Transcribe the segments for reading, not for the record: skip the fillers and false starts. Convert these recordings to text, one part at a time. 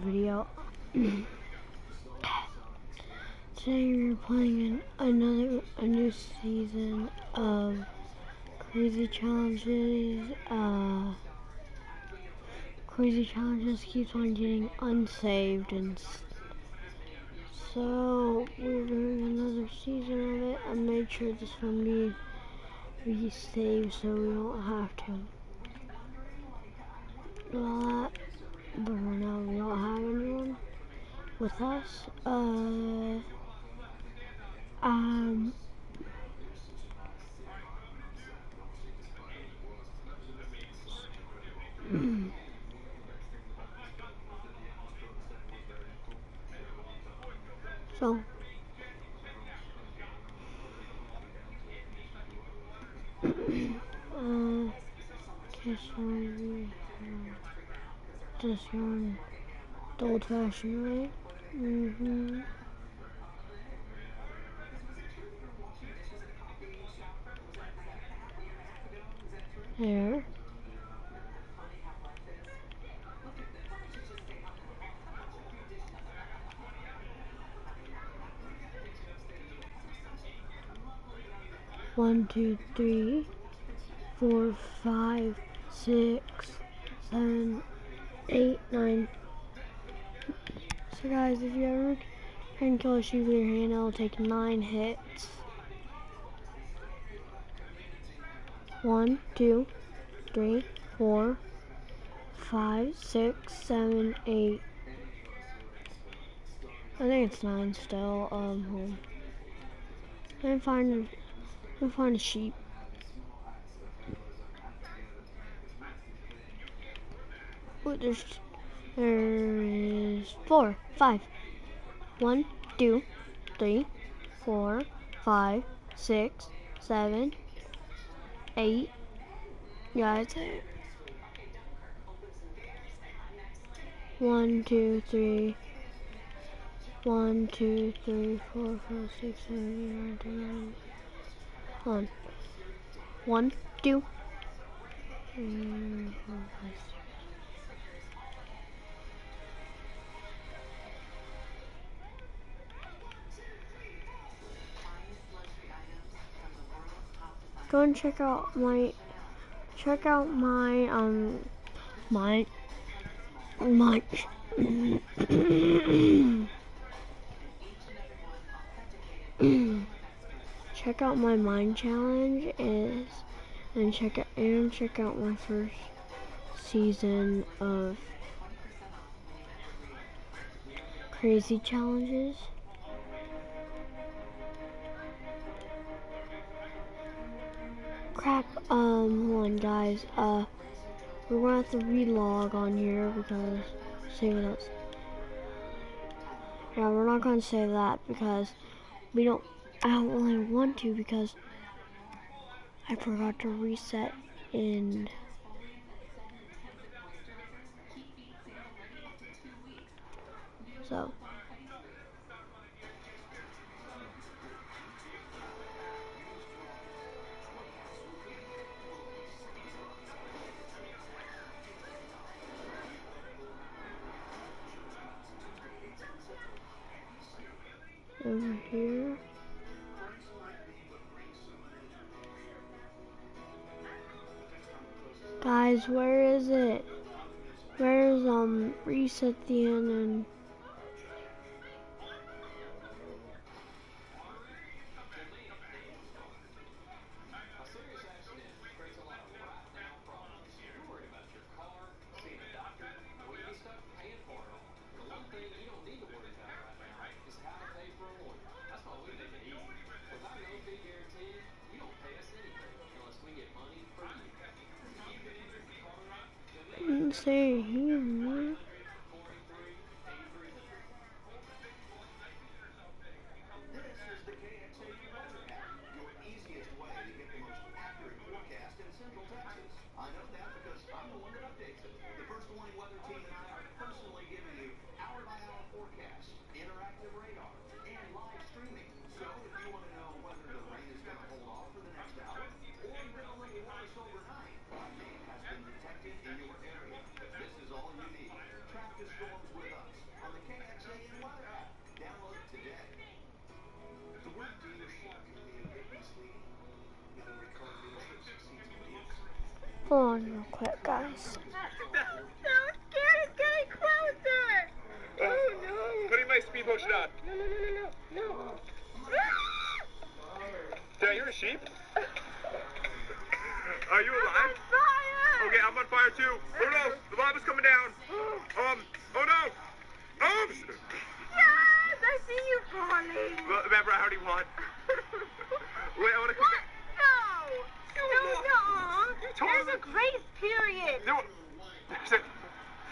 Video. Today we're playing a new season of Crazy Challenges. Crazy Challenges keeps on getting unsaved, and so we're doing another season of it. I made sure this one be saved so we don't have to do all that. But right now we don't have anyone with us. So okay, so we just going the old-fashioned way. There. One, two, three, 4, 5, 6, 7, 8, 9. So guys, if you ever can kill a sheep with your hand, it'll take 9 hits. 1, 2, 3, 4, 5, 6, 7, 8. I think it's 9 still. Home. And find a sheep. Oh, there is 4, 5. 1, 2, 3, 4, 5, 6, 7, 8. Yeah, it's 8. 1, 2, 3. 1, 2, 3, 4, 5, 6, 7, 8, 9, 10, 11. 1, 2, 3, 4, 5, 6. Go and check out my check out my mind challenge and check out my first season of Crazy Challenges. Crap, hold on guys, we're gonna have to relog on here because save it. Yeah, we're not gonna save that because I don't really want to because I forgot to reset in so over here. Guys, where is it? Where's reset the end and say here. not? No. Did I hear a sheep? Are you alive? I'm on fire! Okay, I'm on fire too. Oh no, the lava's coming down. Oh no. Oops. Yes, I see you falling. Well, remember, I already won. Wait, I want to come What? back. No. There's a grace period.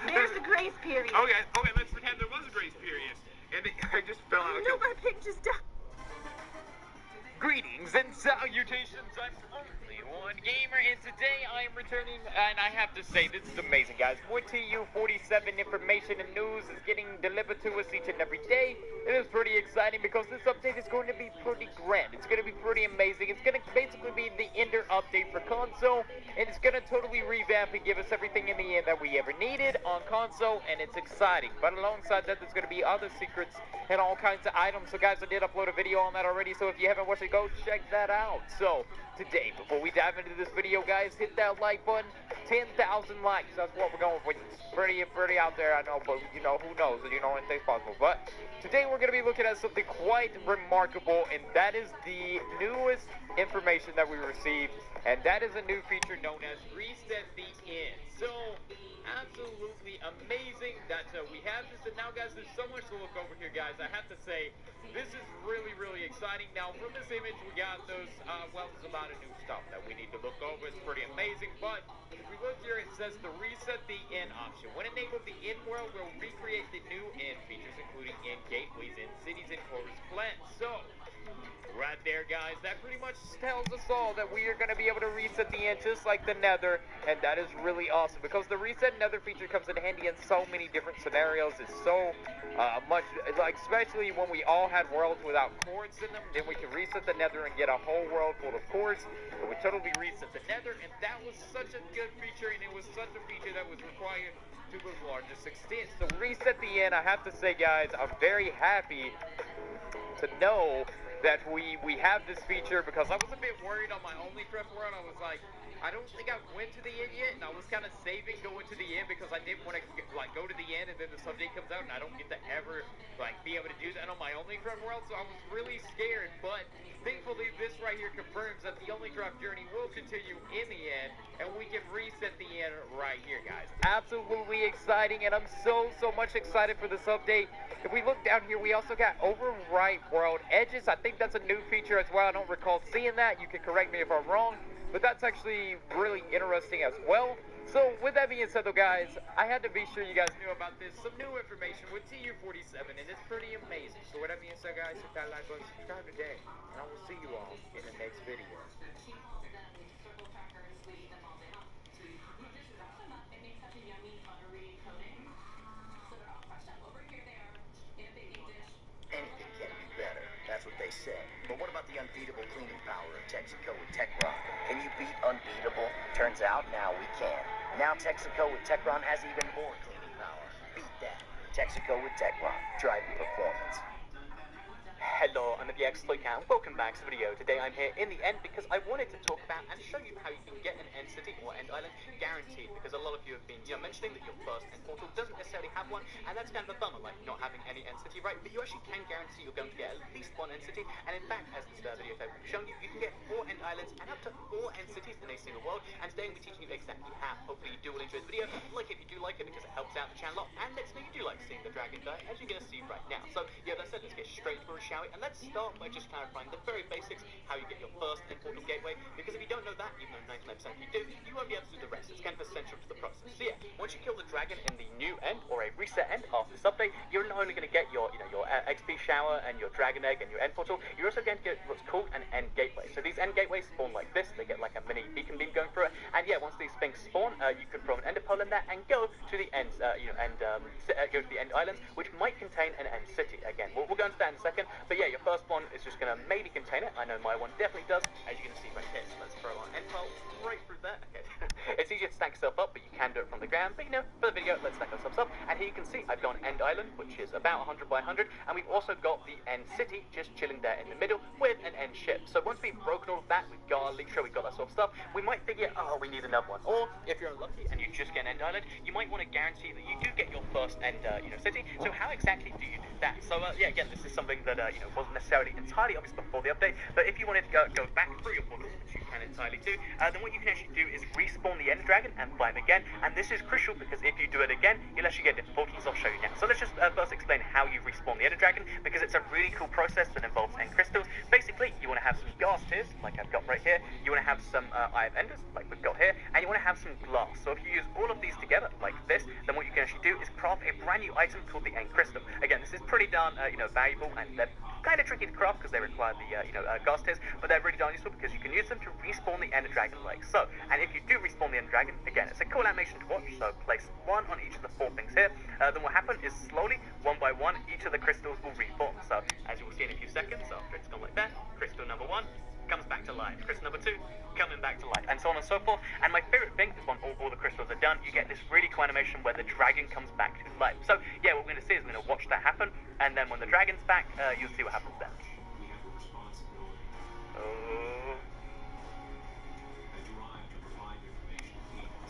There's a grace period. Okay, let's pretend there was a grace period. And I just fell out of No, my pig just died. Greetings and salutations, I'm only one gamer, and today I am returning, and I have to say, this is amazing, guys. More TU-47 information and news is getting delivered to us each and every day. It is pretty exciting because this update is going to be pretty grand. It's going to be pretty amazing. It's going to basically be the Ender update for console, and it's going to totally revamp and give us everything in the end that we ever needed on console, and it's exciting. But alongside that, there's going to be other secrets and all kinds of items. So guys, I did upload a video on that already, so if you haven't watched it, go check that out. So today, before we dive into this video, guys, hit that like button. 10,000 likes, that's what we're going for. It's pretty out there, I know, but you know, who knows, you know, anything's possible. But today we're going to be looking at something quite remarkable, and that is the newest information that we received, and that is a new feature known as Reset the End. So absolutely amazing that we have this. And now, guys, there's so much to look over here, guys. I have to say, this is really exciting. Now, from this image, we got those, there's a lot of new stuff that we need to look over. It's pretty amazing. But if we look here, it says the Reset the End option. When enabled, the End world will recreate the new End features, including End gateways, End cities, and chorus plants. So right there, guys, that pretty much tells us all that we are going to be able to reset the end just like the Nether, and that is really awesome because the Reset Nether feature comes in handy in so many different scenarios. It's so much, like, especially when we all had worlds without cores in them, then we can reset the Nether and get a whole world full of cores. It would totally reset the Nether, and that was such a good feature, and it was such a feature that was required to the largest extent. So Reset the End, I have to say, guys, I'm very happy to know that we have this feature because I was a bit worried on my OnlyCraft world. I was like, I don't think I went to the end yet, and I was kind of saving going to the end because I didn't want to go to the end and then the subject comes out and I don't get to ever be able to do that on my OnlyCraft world. So I was really scared, but thankfully this right here confirms that the OnlyCraft journey will continue in the end, and we can reset the end right here, guys. Absolutely exciting, and I'm so much excited for this update. If we look down here, we also got overwrite world edges. I think that's a new feature as well. I don't recall seeing that. You can correct me if I'm wrong, but that's actually really interesting as well. So with that being said, though, guys, I had to be sure you guys knew about this. Some new information with TU-47, and it's pretty amazing. So with that being said, guys, hit that like button, subscribe today, and I will see you all in the next video. Anything can be better. That's what they say. But what about the unbeatable cleaning power of Texaco with Techron? Can you beat unbeatable? Turns out now we can. Now Texaco with Techron has even more cleaning power. Beat that. Texaco with Techron. Driving performance. Hello, I'm at the Exploit Count. Welcome back to the video. Today I'm here in the end because I wanted to talk about and show you how you can get an end city or end island guaranteed, because a lot of you have been mentioning that your first end portal doesn't necessarily have one, and that's kind of a bummer, like not having any end city, right? But you actually can guarantee you're going to get at least one end city, and in fact, as this video has shown you, you can get 4 end islands and up to 4 end cities in a single world, and today we'll be teaching you exactly how. Hopefully you do all enjoy the video. Like it if you do like it, because it helps out the channel a lot, and lets me know you do like seeing the dragon die, as you're going to see right now. So yeah, that said, let's get straight through, shall we? And let's start by just clarifying the very basics, how you get your first end portal gateway, because if you don't know that, even though 99% of you do, you won't be able to do the rest. It's kind of essential to the process. So yeah, once you kill the dragon in the new end, or a reset end after this update, you're not only going to get your, your XP shower and your dragon egg and your end portal, you're also going to get what's called an end gateway. So these end gateways spawn like this. They get like a mini beacon beam going through it, and yeah, once these things spawn, you can throw an ender pearl in there and go to the ends, go to the end islands, which might contain an end city. Again, we'll go into that in a second, but yeah, your first one is just going to maybe contain it. I know my one definitely does, as you can see right here. So let's throw our end pearl right through there. Okay. It's easier to stack stuff up, but you can do it from the ground. But for the video, let's stack ourselves up. And here you can see I've got an end island, which is about 100 by 100, and we've also got the end city just chilling there in the middle with an end ship. So once we've broken all of that, we've got our leisure, we've got that sort of stuff, we might figure, oh, we need another one. Or if you're unlucky and you just get an end island, you might want to guarantee that you do get your first end, city. So how exactly do you do that? So yeah, again, this is something that wasn't necessarily entirely obvious before the update. But if you wanted to go back through your portals, which you can entirely do, then what you can actually do is respawn the Ender Dragon and fly him again. And this is crucial because if you do it again, you'll actually get different portals. I'll show you now. So let's just first explain how you respawn the Ender Dragon, because it's a really cool process that involves end crystals. Basically, you want to have some gas tiers, like I've got right here. You want to have some Eye of Enders, like we've got here, and you want to have some glass. So if you use all of these together, like this, then what you can actually do is craft a brand new item called the End Crystal. Again, this is pretty darn valuable, and they're kind of tricky to craft because they require the gas tiers, but they're really darn useful because you can use them to respawn the Ender Dragon like so. And if you do respawn the Ender Dragon, again, it's a cool animation to watch. So place one on each of the 4 things here. Then what happens is slowly, one by one, each of the crystals will reform. So as you will see in a few seconds, after it's gone like that, crystal number 1 comes back to life. Crystal number 2 coming back to life, and so on and so forth. And my favorite thing is when all the crystals are done, you get this really cool animation where the dragon comes back to life. So yeah, what we're going to see is we're going to watch that happen, and then when the dragon's back, you'll see what happens then. Oh.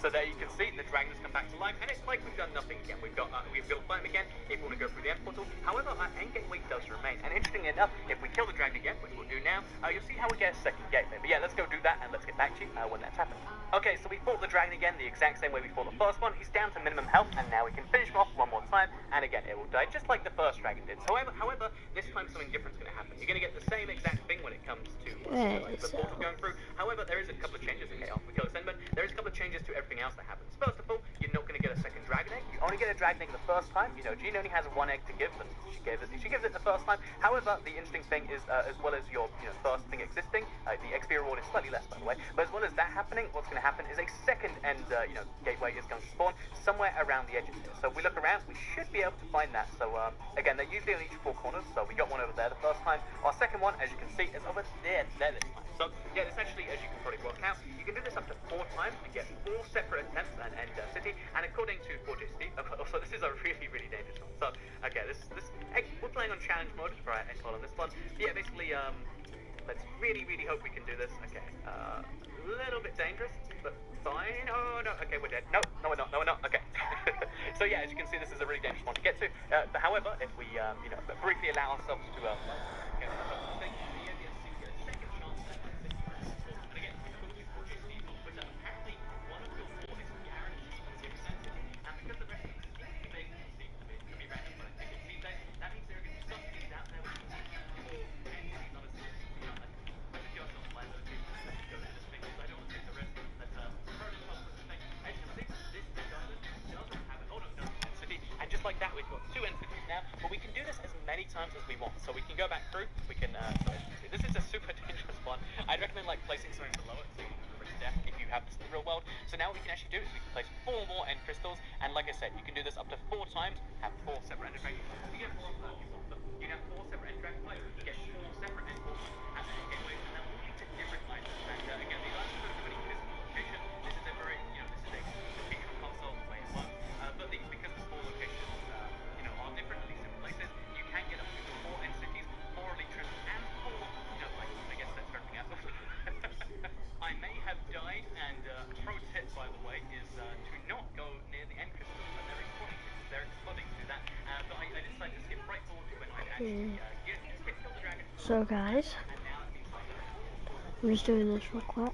So there you can see the dragon has come back to life, and it's like we've done nothing again. We've got fight him again if we want to go through the end portal. However, our end gateway does remain. And interestingly enough, if we kill the dragon again, which we'll do now, you'll see how we get a second gateway. But yeah, let's go do that, and let's get back to you when that's happened. Okay, so we fought the dragon again the exact same way we fought the first one. He's down to minimum health, and now we can finish him off one more time, and again, it will die just like the first dragon did. However, this time something different is going to happen. You're going to get the same exact thing when it comes to the portal going through. However, there is a couple of changes. Okay, after we kill this Enderman, there is a couple of changes to everything else that happens. First of all, you're not going to get a second dragon egg. You only get a dragon egg the first time. Jean only has 1 egg to give, and she gives it the first time. However, the interesting thing is, as well as your first thing existing, the XP reward is slightly less, by the way. But as well as that happening, what's going to happen is a second end gateway is going to spawn somewhere around the edges here. So if we look around, we should be able to find that. So again, they're usually on each 4 corners. So we got one over there the first time. Our second one, as you can see, is over there this time. So yeah, essentially, as you can probably work out, you can do this up to 4 times and get 4 separate attempts and end city. And according to 4GSD, so this is a really dangerous one. So okay, this we're playing on challenge mode for our X-File on this one. Yeah, basically, let's really hope we can do this. Okay, a little bit dangerous, but fine. Oh no, okay, we're dead. No, we're not. Okay. So yeah, as you can see, this is a really dangerous one to get to. However, if we briefly allow ourselves to like that, we've got 2 entities now, but we can do this as many times as we want. So we can go back through, we can, this is a super dangerous one. I'd recommend placing something below it so you can risk death if you have this in the real world. So now what we can actually do is we can place 4 more end crystals, and like I said, you can do this up to 4 times, have 4 separate end dragons. You get 4 separate end dragons, you get 4 separate end portals, and then gateways, and they'll all lead to different items. And again, the items don't have any physical location. This is a very, this is a feature console way it works. But because the 4 locations are different in these different places, you can get up to 4 end cities, 4 elytras, and 4, I guess that's everything else. I may have died, and pro tip, by the way, is to not go near the end crystals when they're exploding, because they're exploding to that. But I decided to skip right forward to when I'd actually kill the dragon. So guys, I'm just doing this real quick.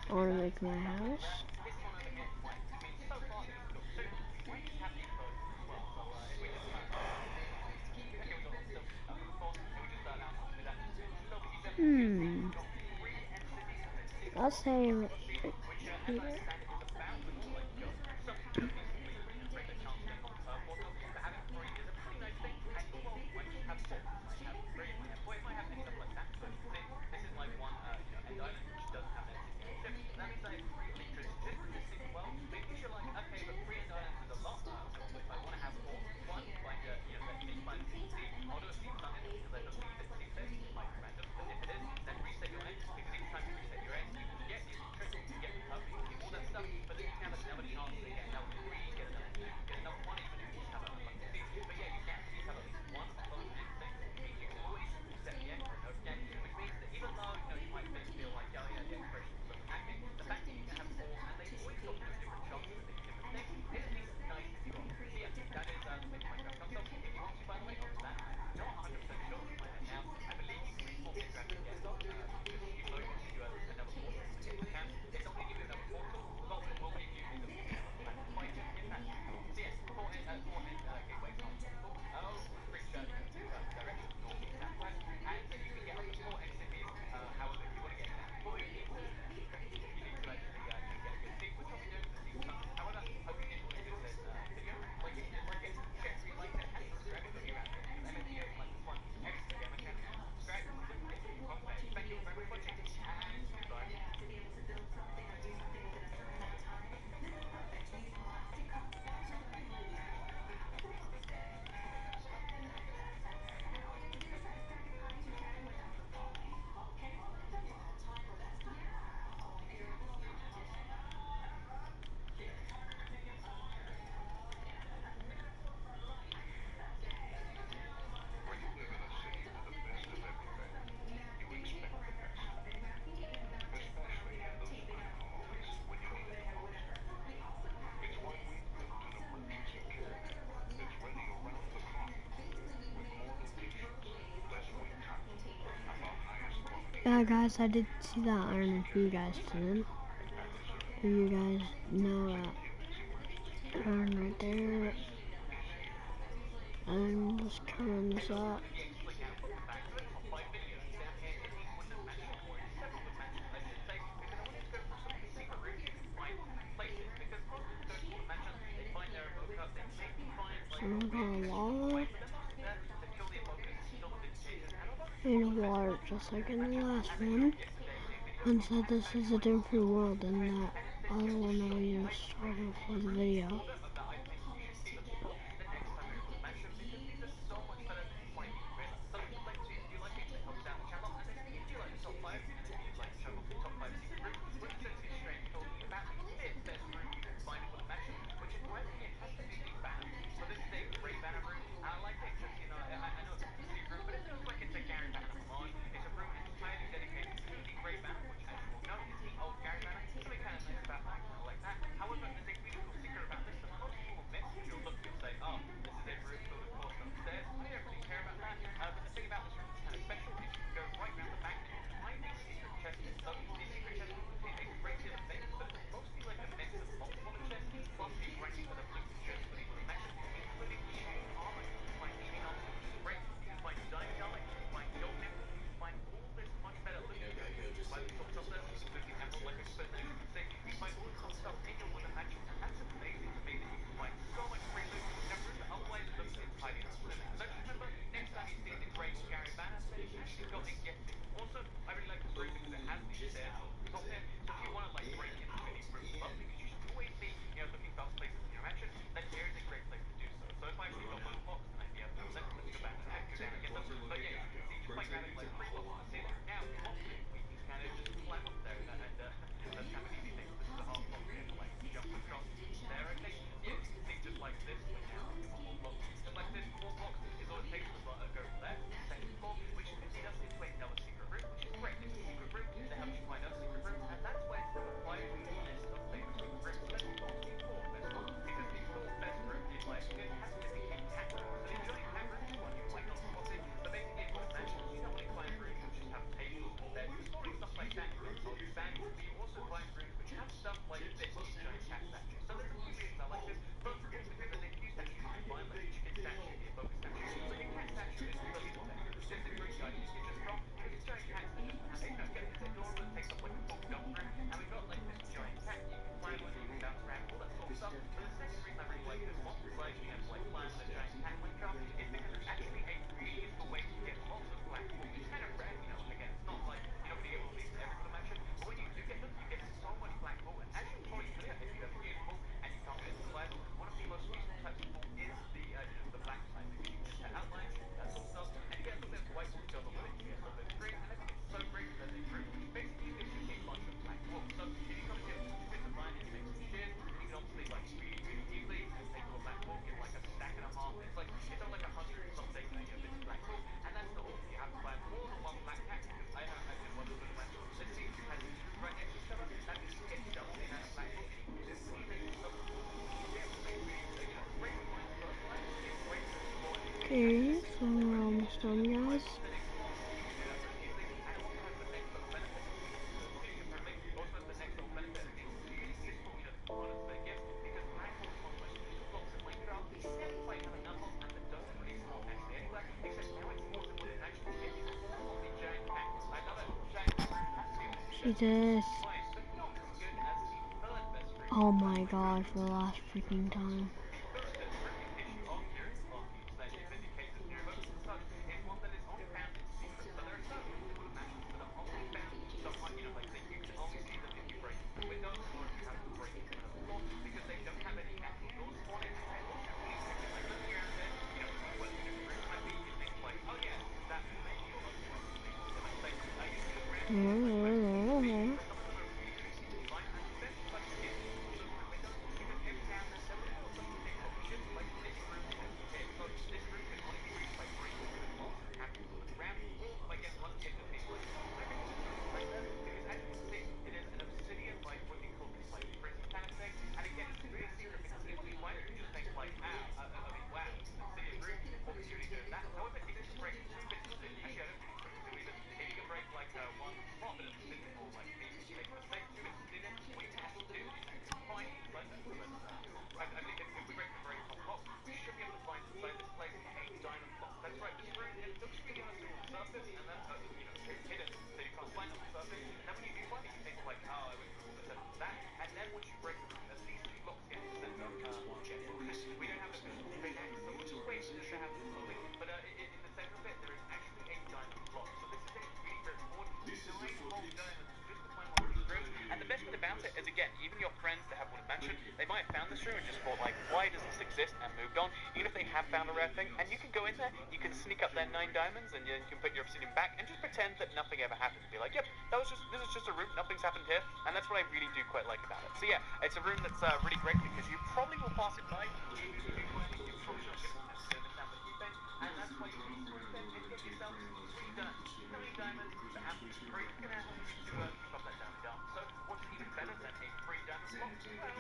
I want to make my house. I'll say here. Yeah, guys, I did see that iron if you guys didn't. If you guys know that iron right there. I'm just covering this up. So I'm gonna lava and water just like in the last one. And said this is a different world than that other one I used started for the video. Okay, so we're almost done, guys. Jesus. Oh my god, for the last freaking time. this room and just thought, like, why does this exist, and moved on, even if they have found a rare thing, and you can go in there, you can sneak up their 9 diamonds, and you can put your obsidian back, and just pretend that nothing ever happened. Be like, yep, this is just a room, nothing's happened here, and that's what I really do quite like about it. So yeah, it's a room that's really great because you probably will pass it by, if you do quickly, you probably not going to miss out on a few things, and that's why you can sort of then get yourself 3 diamonds. 9 diamonds for absolutely free, it's going to help you to keep up that diamond arm. So what's even better than a free diamond block? Well,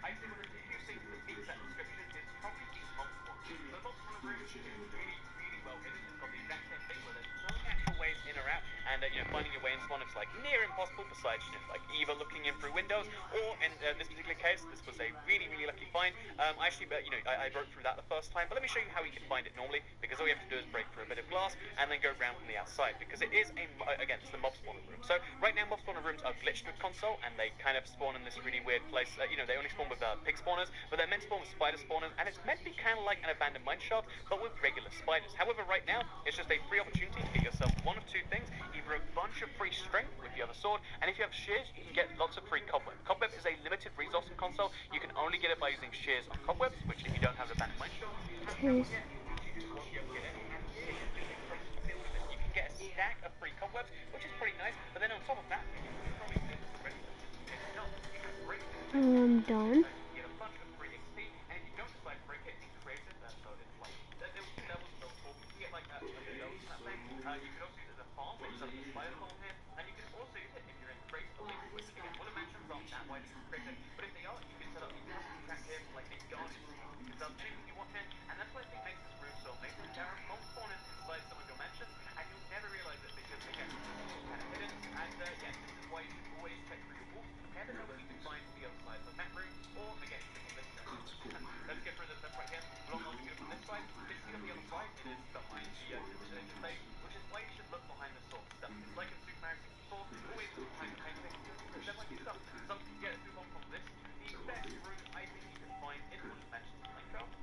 I say one of the few things that beats that description is probably the mob spawn. So mob spawn room is really, really well hidden. It's got the exact same thing where there's no natural ways in or out, and finding your way in spawn is like near impossible. Besides, like either looking in through windows, or in this particular case, this was a really, really lucky find. I actually, I broke through that the first time, but let me show you how you can find it normally, because all you have to do is break through a bit of glass and then go around from the outside, because it is again, it's the mob spawner room. So right now, mob spawner rooms are glitched with console, and they kind of spawn in this really weird place. They only spawn with pig spawners, but they're meant to spawn with spider spawners, and it's meant to be kind of like an abandoned mine shaft, but with regular spiders. However, right now, it's just a free opportunity to get yourself one of 2 things: either a bunch of free strength with the other sword, and if you have shears, you can get lots of free cobweb. Cobweb is a limited resource in console. You can only get it by using shears on cobwebs, which if you don't have the abandoned mine shaft, you Taste. won't be able to get it. And here is just a crazy build of it. You can get a stack of free cobwebs, which is pretty nice, but then on top of that, you probably think it's already, if not, you can break this thing. I'm done. You get a bunch of free XP, and if you don't decide to break it, you create it. So it's like, there was 2 levels of level 4. You can get like a few levels from that thing. You can also use it as a farm, which is up the spider farm here, and you can also use it if you're in crates or links, which again, wood mansions aren't that widely created, but if they are, you can set up a custom track here for like a garden scheme. You can set up anything you want here, and that's what I think makes this room so amazing. There are mob spawners inside some of your mansions, and you'll never realize it because again, it's kind of hidden. And yeah, this is why you should always check through your walls to never know what you can find on the other side of that room, or again, even on this side. Let's get through this right here. We're not looking good from this side. This is on the other side. It is behind the stage, which is why you should look behind this sort of stuff. It's like in Super Mario 64, always look behind the painting. You'll never like your stuff. So yeah, let's move on from this. The best room I think you can find in Wooden Mansions in Minecraft.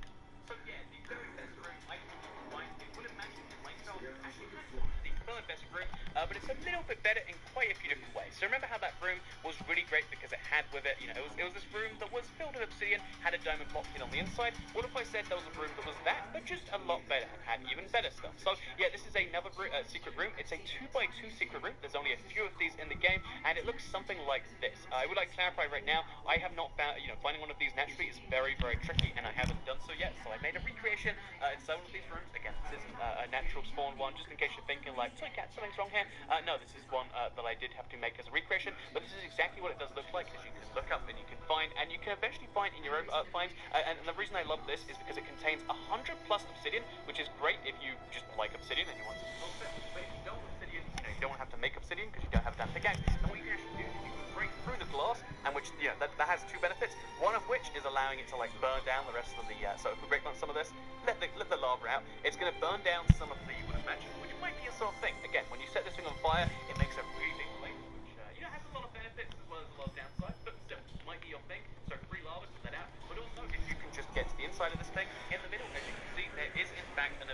So yeah, the very best room I think you can find in Wooden Mansions in Minecraft. Actually, kind of the third best room, but it's a little bit better in quite a few different ways. So remember how that room was really great because it had with it, it was this room that was filled with obsidian, had a diamond block hidden on the inside. What if I said there was a room that was that, but just a lot better and had even better stuff? So yeah, this is another secret room. It's a 2x2 secret room. There's only a few of these in the game, and it looks something like this. I would like to clarify right now, I have not found, finding one of these naturally is very, very tricky, and I haven't done so yet. So I made a recreation inside one of these rooms. Again, this isn't a natural spawn one, just in case you're thinking like, sorry cat, something's wrong here. No, this is one that I did have to make as a recreation, but this is exactly what it does look like, as you can look up and you can find, and you can eventually find in your own finds. And the reason I love this is because it contains 100 plus obsidian, which is great if you just like obsidian and you want to source it. But if you don't want obsidian, you don't have to make obsidian because you don't have a damn pickaxe. And what you can actually do is you can break through the glass, and which that has 2 benefits. One of which is allowing it to like burn down the rest of the. So if we break on some of this, let the lava out. It's going to burn down some of the wooden mansion, which might be a sort of thing. Again, when you set this thing on fire, it makes a really big flame, which has a lot of benefits as well as a lot of downsides, but still might be your thing. So free lava to let out, but also if you can just get to the inside of this thing, in the middle, as you can see, there is in fact an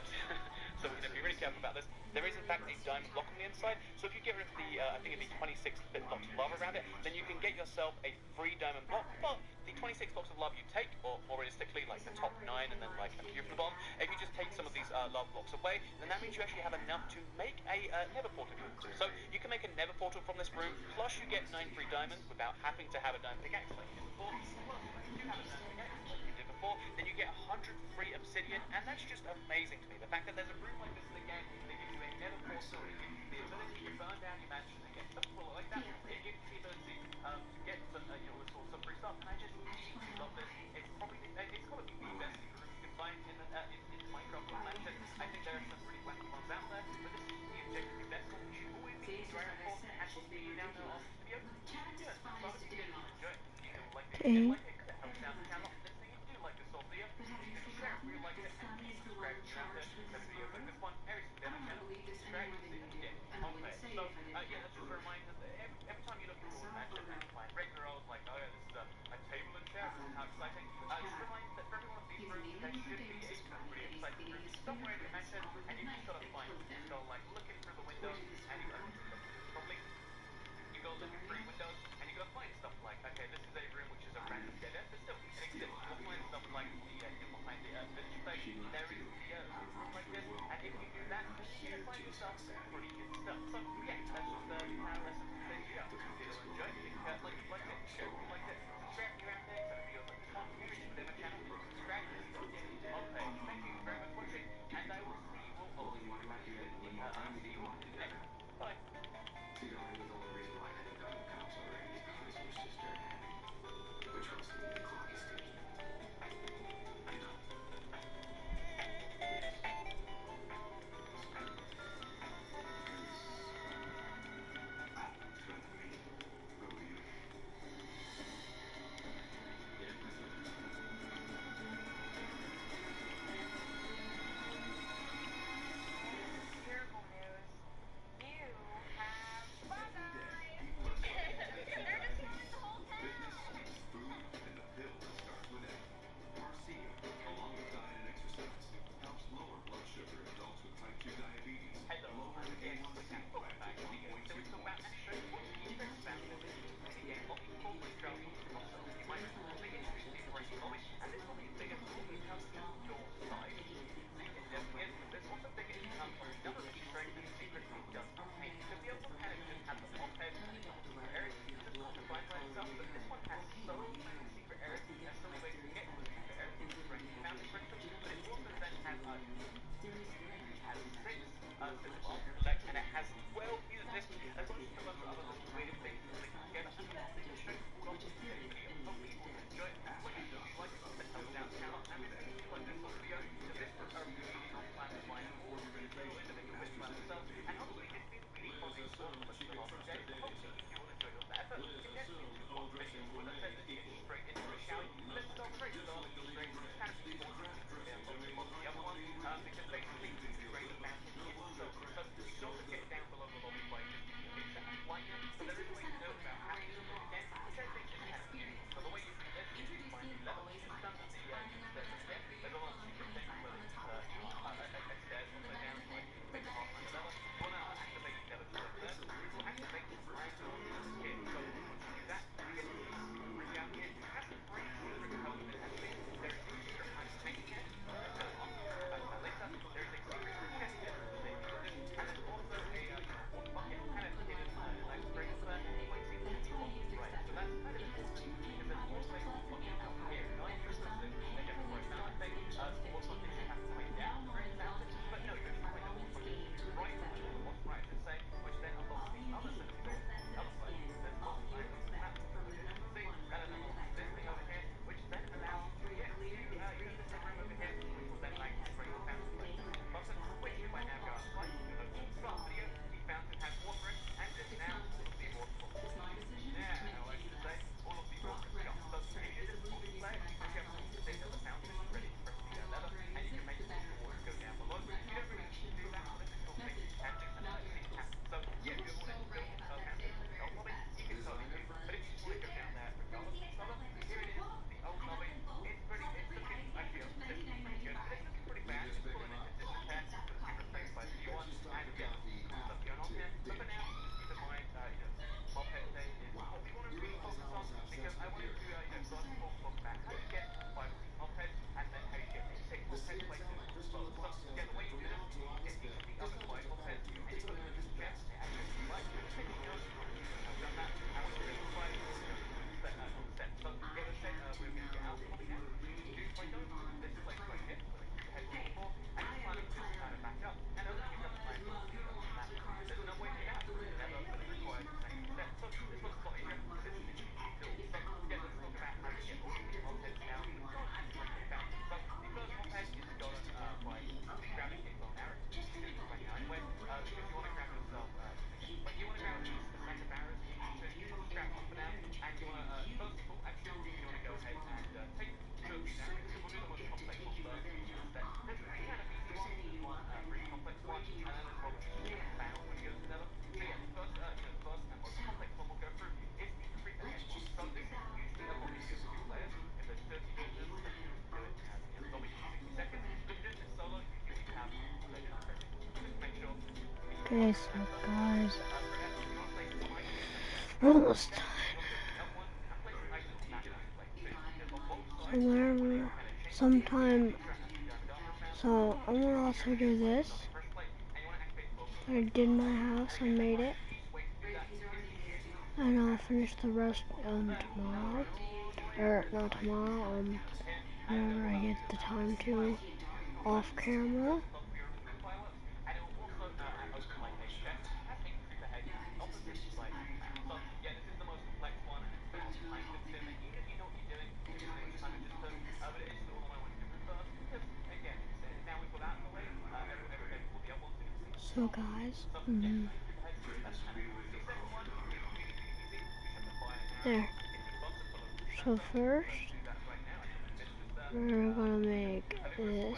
so be really careful about this. There is in fact a diamond block on the inside. So if you get rid of the, I think it'd be 26 blocks of lava around it, then you can get yourself a free diamond block. But the 26 blocks of lava you take, or more realistically, like the top 9 and then like a few from the bottom, if you just take some of these lava blocks away, then that means you actually have enough to make a nether portal. So you can make a nether portal from this room, plus you get 9 free diamonds without having to have a diamond pickaxe like you did before. Plus, if you do have a diamond pickaxe like you did before, then you get 100 free obsidian, and that's just amazing to me. The fact that there's a room like this in the game that gives you a nether portal, it gives you the ability to burn down your mansion and get stuff full like that. It gives you the ability to get some, all sorts of free stuff, and I just really love this. It's probably it's got to be the best secret room you can find in Minecraft or mansion. I think there are some pretty wacky ones out there, but this is the objectively best one. You should always be driving for, and we'll see you down there on this video. Yeah, so if you did enjoy it, you can like it, you like it, because it helps out the channel. Listening, if you do like this sort of video, you can share it if you like it, and please subscribe if you're out there. There's videos like this one every single day on my channel. Subscribe to see them get on there. So yeah, that's just a reminder that every time you look into a mansion and you find regular old like, oh yeah, this is a table and chair, this is how exciting. Just a reminder that for every one of these rooms, there should be a pretty exciting room somewhere in your mansion, and you just gotta find it. You just gotta like look in through the windows, and you gotta look properly. You go looking through your windows, and you gotta find stuff like, okay, this is a room which is a random dead end, but still, it exists. Okay, so guys, we're almost done. So whenever, sometime, so I'm gonna also do this. I did my house, I made it. And I'll finish the rest tomorrow. Or not tomorrow, whenever I get the time to, off camera. So guys, there. So first, we're gonna make this.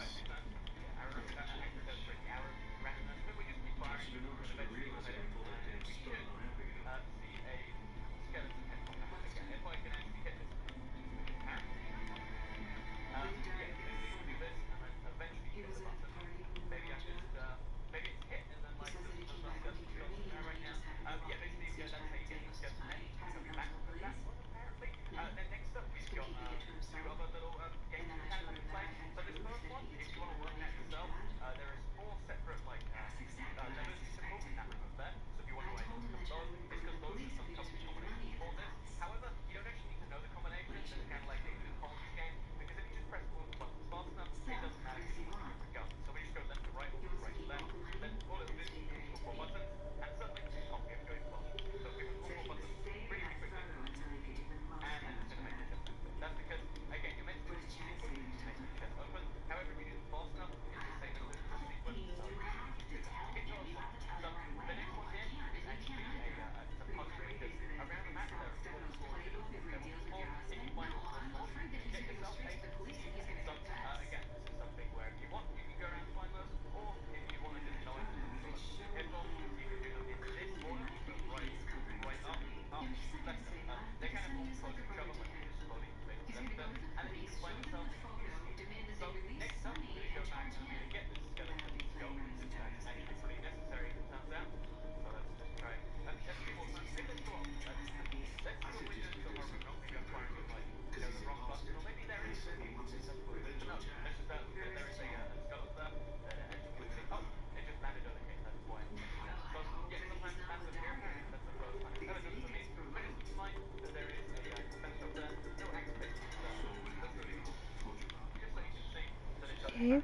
Okay,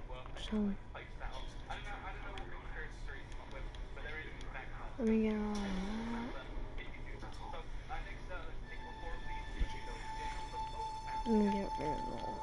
so let me get all of that. Let me get rid of all.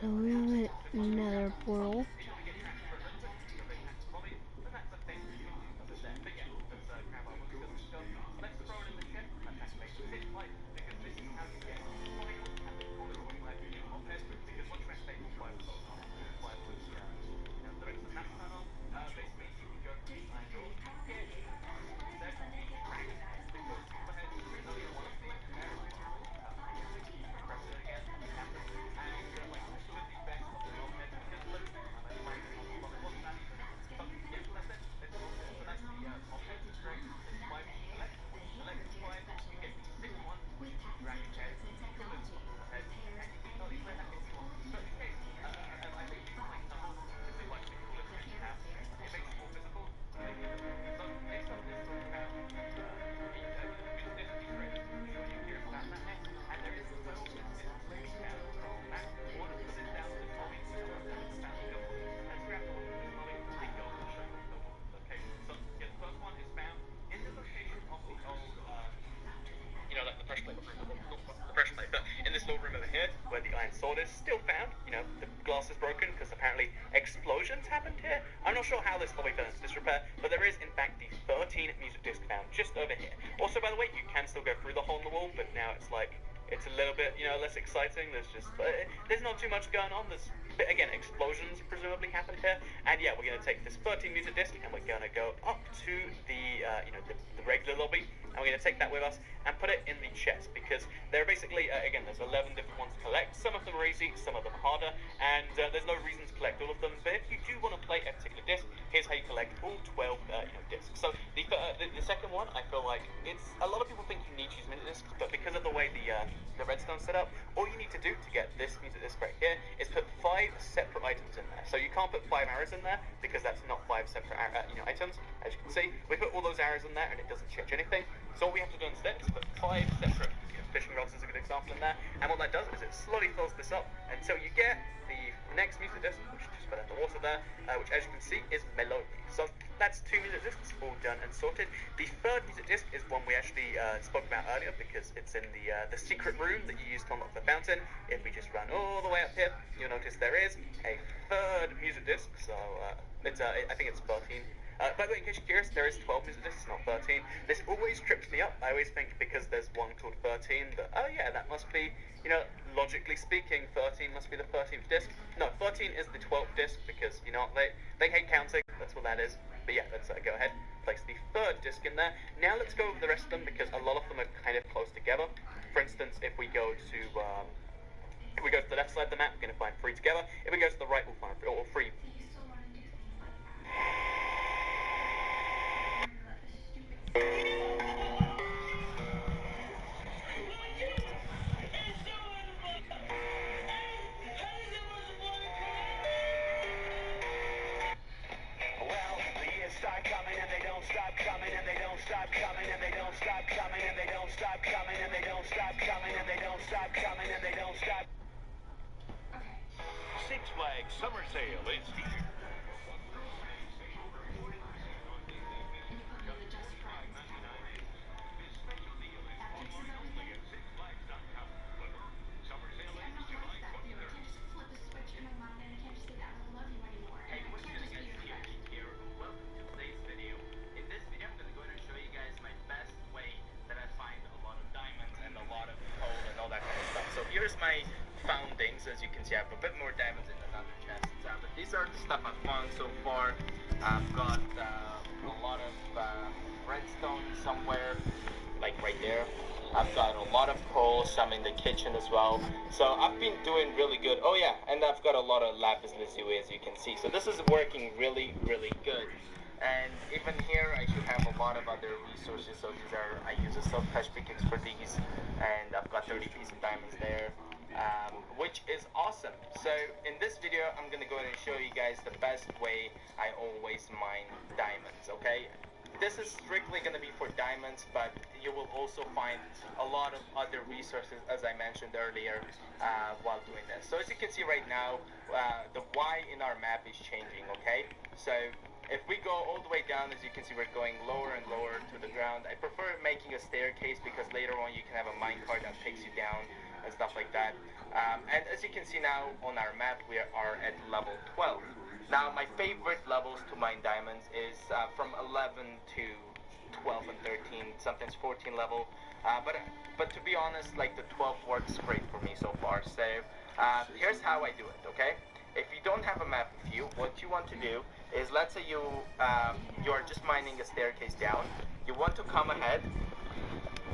So we have another portal. the glass is broken because apparently explosions happened here. I'm not sure how this lobby fell into disrepair, but there is in fact the 13 music disc found just over here. Also, by the way, you can still go through the hole in the wall, but now it's like it's a little bit, less exciting. There's not too much going on. There's, again, explosions presumably happened here. And yeah, we're going to take this 13 music disc and we're going to go up to the, the regular lobby. And we're going to take that with us and put it in the chest because there are basically, again, there's 11 different ones to collect. Some of them are easy, some of them are harder. And there's no reason to collect all of them. But if you do want to play a particular disc, here's how you collect all 12 discs. So the second one, I feel like it's, a lot of people think you need to use minute discs, but because of the way the redstone set up, all you need to do to get this music disc right here is put 5 separate items in there. So you can't put 5 arrows in there because that's not 5 separate items. As you can see, we put all those arrows in there and it doesn't change anything. So all we have to do instead is put 5 separate fishing rods is a good example in there, and what that does is it slowly fills this up until you get the next music disc, which just put in the water there, which as you can see is melody. So that's 2 music discs all done and sorted. The third music disc is one we actually spoke about earlier because it's in the secret room that you use to unlock the fountain. If we just run all the way up here, you'll notice there is a third music disc. So I think it's 13. By the way, in case you're curious, there is 12 music discs, not 13. This always trips me up. I always think because there's one called 13 that, oh yeah, that must be, logically speaking, 13 must be the 13th disc. No, 13 is the 12th disc because, they hate counting. That's what that is. But yeah, let's go ahead, place the third disc in there. Now let's go over the rest of them because a lot of them are kind of close together. For instance, if we go to the left side of the map, we're going to find 3 together. If we go to the right, we'll find 3. Six Flags Summer Sale is here. Here's my foundings. As you can see, I have a bit more diamonds in another chest. But these are the stuff I've found so far. I've got a lot of redstone somewhere, like right there. I've got a lot of coal, some in the kitchen as well. So I've been doing really good. Oh yeah, and I've got a lot of lapis lazuli, as you can see. So this is working really, really good. And even here, I should have a lot of other resources. So these are, I use a self-touch pickaxe for these, and I've got 30 pieces of diamonds there, which is awesome. So in this video, I'm gonna go ahead and show you guys the best way I always mine diamonds. Okay, this is strictly gonna be for diamonds, but you will also find a lot of other resources, as I mentioned earlier, while doing this. So as you can see right now, the Y in our map is changing. Okay, so if we go all the way down, as you can see, we're going lower and lower to the ground. I prefer making a staircase because later on you can have a minecart that takes you down and stuff like that. And as you can see now on our map, we are at level 12. Now, my favorite levels to mine diamonds is from 11 to 12 and 13, sometimes 14 level. But to be honest, like the 12 works great for me so far. So here's how I do it, okay? If you don't have a map with you, what you want to do is, let's say you are just mining a staircase down. You want to come ahead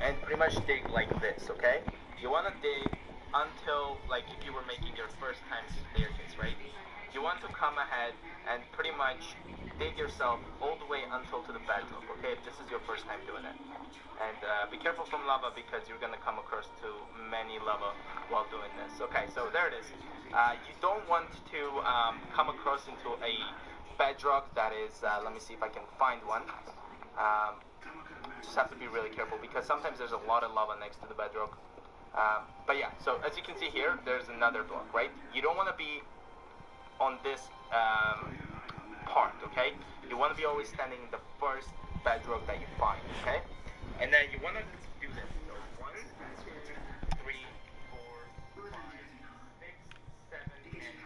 and pretty much dig like this, okay? You want to dig until, like if you were making your first time staircase, right? You want to come ahead and pretty much dig yourself all the way until to the bedrock, okay? If this is your first time doing it. And be careful from lava because you're going to come across to many lava while doing this. Okay, so there it is. You don't want to come across into a bedrock that is, let me see if I can find one. Just have to be really careful because sometimes there's a lot of lava next to the bedrock. But yeah, so as you can see here, there's another block, right? You don't want to be on this part, okay? You want to be always standing in the first bedrock that you find, okay? And then you want to do this. So 1, 2, 3, 4, 5, 6, 7, and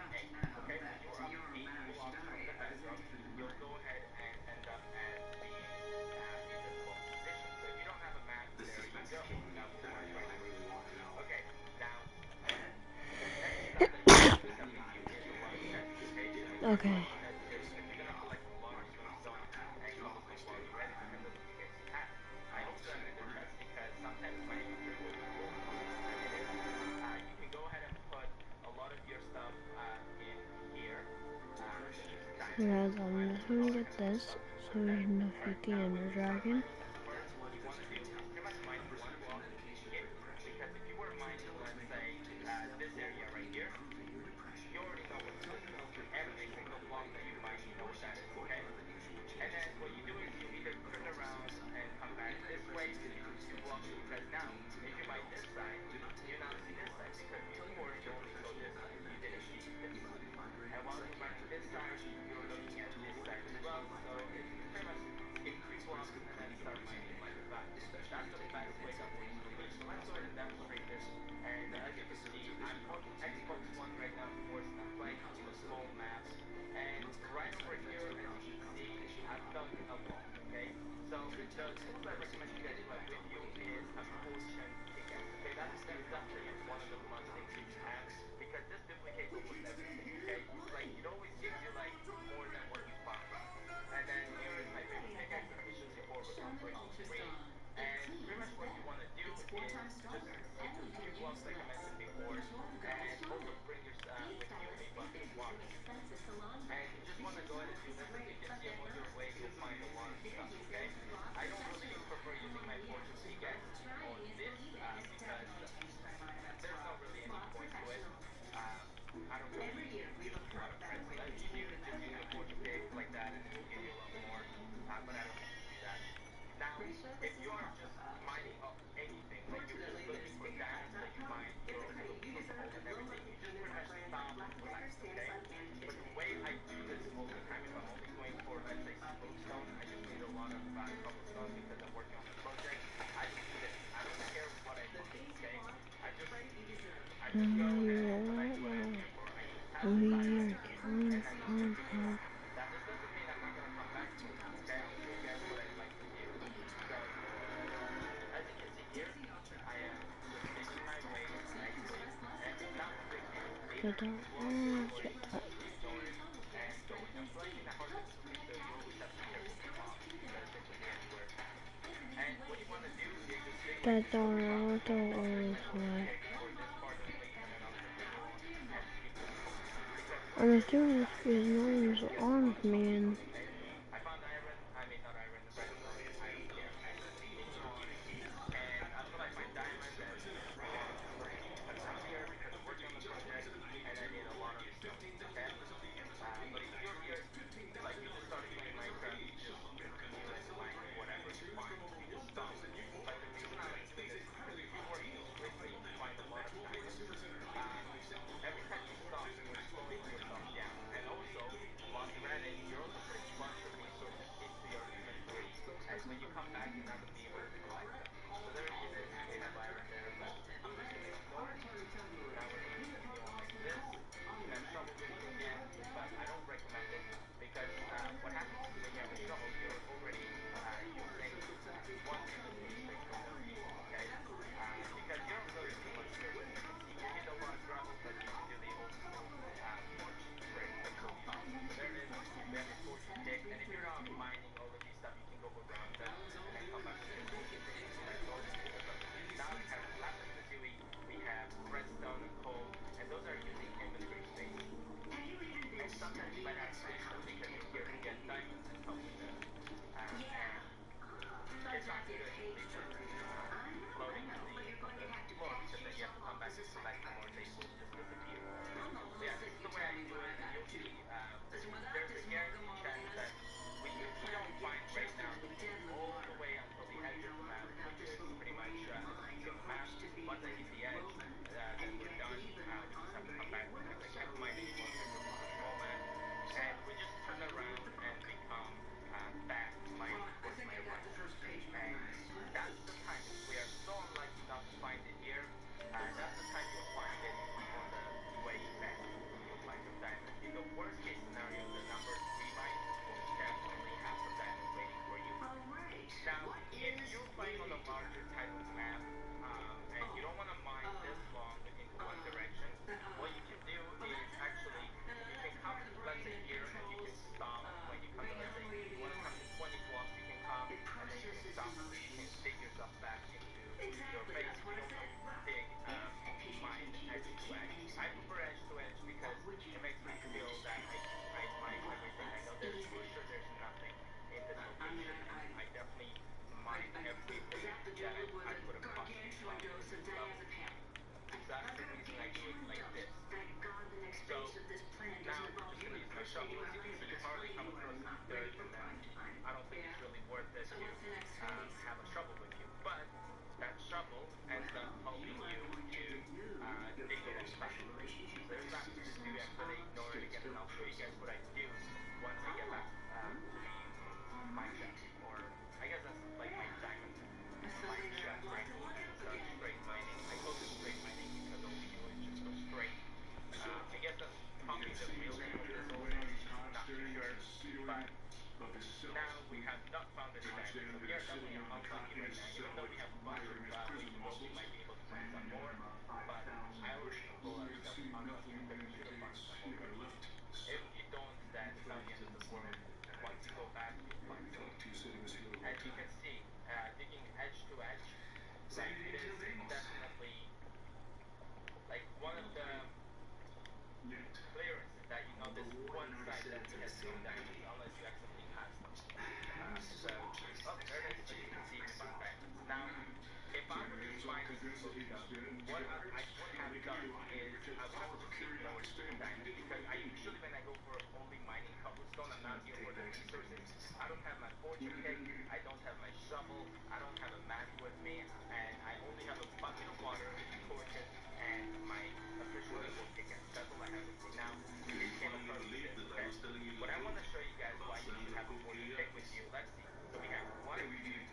Okay. Because if you're gonna put like cobblestone and cobblestone while you're ready, because of the tickets you have. I also am in the chest because sometimes my inventory will be full most of the time it is. You can go ahead and put a lot of your stuff in here, such as Guys, diamonds, I'm iron, just all gonna that get kind of good this stuff. so we can defeat Right the now, when Ender you start Dragon. mining, first what you want to do is pretty much mine one block in, because if you were mining, let's say, this area right here, you already know what this is. Every single block that you mine, you know what that is, okay? And then what you do is you either turn around and come back this way to do 2 blocks, because now, if you mine this side, you now see this side, because before you only saw this side, you didn't see this side. And while you're mining this side, you're looking at this side as well, so it's pretty much skip 2 blocks and then start mining like that. That's the best way that works for me. So let's go ahead and demonstrate this. And as you can see, I'm on Xbox One right now, of course, and I'm playing on the small map. And right over here, as you can see, I've dug a lot, okay? So the tools I recommend you guys to have with you is a potion pickaxe, okay? That's definitely one of the must things you should have, because this duplicates almost everything, okay? Like, it always gives you, like, more than what you found. And then here is my favorite pickaxe, efficiency 4 with unbreaking 3. And pretty much what you want to do is just skip 2 blocks like I mentioned before, and also bring your with you a bunch of blocks. And you just want to go ahead and do this. As you can see, along your way you'll find a lot of stuff, okay? I don't really prefer using my fortune pickaxe on this because there's not really any point to it. I don't really use a lot of redstone. If you do, just use a fortune pickaxe like that and it will give you a lot more, but I don't usually do that. Now, if you are just mining anything, like you're just looking for diamonds that you mine, you're also looking for coal and everything, you just pretty much stop and relax, okay? But the way I do this all the time, if I'm only going for, let's say, smooth stone, I just need a lot of cobblestone because I'm working on the project. I just do this. I don't care what I find, okay? I just go and collect what I'm here for. I use passive diamonds, and I just continue on. Now, this doesn't mean I'm not going to come back to it, okay? I'll show you guys what I like to do. So, as you can see here, I am just making my way nicely, and it's not a big deal. Either Get that. 2 blocks Oh, or you get can that. just ignore it and go in. I'm playing in a hard difficulty, so you always have to be careful with mobs because they can be anywhere. And what you want to do is just stay like Get this that. for about I 20 don't seconds, want to play. okay, for this part only, and then I'll continue on and just keep going. Because I'm here is assuming the it's time because no where one's you get a on lot with of me and cobblestone, okay? I found iron, not iron, redstone, I don't care. I just continue on, and until I find diamond, and again, remember, you need to cut down here because I'm working on the project, and I need a lot of stone, okay? But if you're here, like you just started playing Minecraft, you just continue and mine whatever you find. You just stop. But the reason I like doing this is because if you're working strictly and you find a lot of diamonds, every time you stop, you're slowing yourself down. And also, while you're at it, you're also pretty shovel, as you can see, you hardly come across any dirt, and then I don't think it's really worth it to have a shovel with you. But that shovel ends up helping you to dig a lot faster. So there's that to do. I'm going to ignore it again, and I'll show you guys what I do once I get back to the mine shaft, or I guess that's like my diamond mine shaft, right? So straight mining. I call it straight mining because all we do is just go straight. I guess that's probably the real name of this also. Not too sure, but now we have not found any diamonds, so we are definitely unlucky right now. Even though we have a bunch of ways to go, we might be able to find some more, but I already call ourselves unlucky because we should have found some already. If you don't, then it's not the end of the world. Once you go back, you'll find some. As you can see, digging edge to edge, like it is definitely like one of the clearances that you know this one side that has no diamonds unless you accidentally pass them. So, oh, there it is. So you can see we found diamonds. Now, if I were to find these books, what I would have done is I would have just ignored diamonds because I usually when I go for only mining cobblestone, I'm not here for the resources. I don't have my fortune pick, I don't have my shovel, I don't have a map with me, and I only have a bucket of water, torches, and my official evil pickaxe. That's all I have with me. Now, we just came across this, okay? What I want to show you guys why you should have a fortune pick with you. Let's see. So we have 1, 2,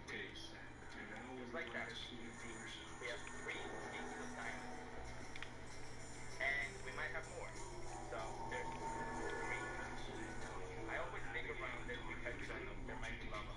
3. Just like that, as you can see, we have 3 pieces of diamonds. And we might have more. So there's 3. I always dig around it because you don't know, there might be lava.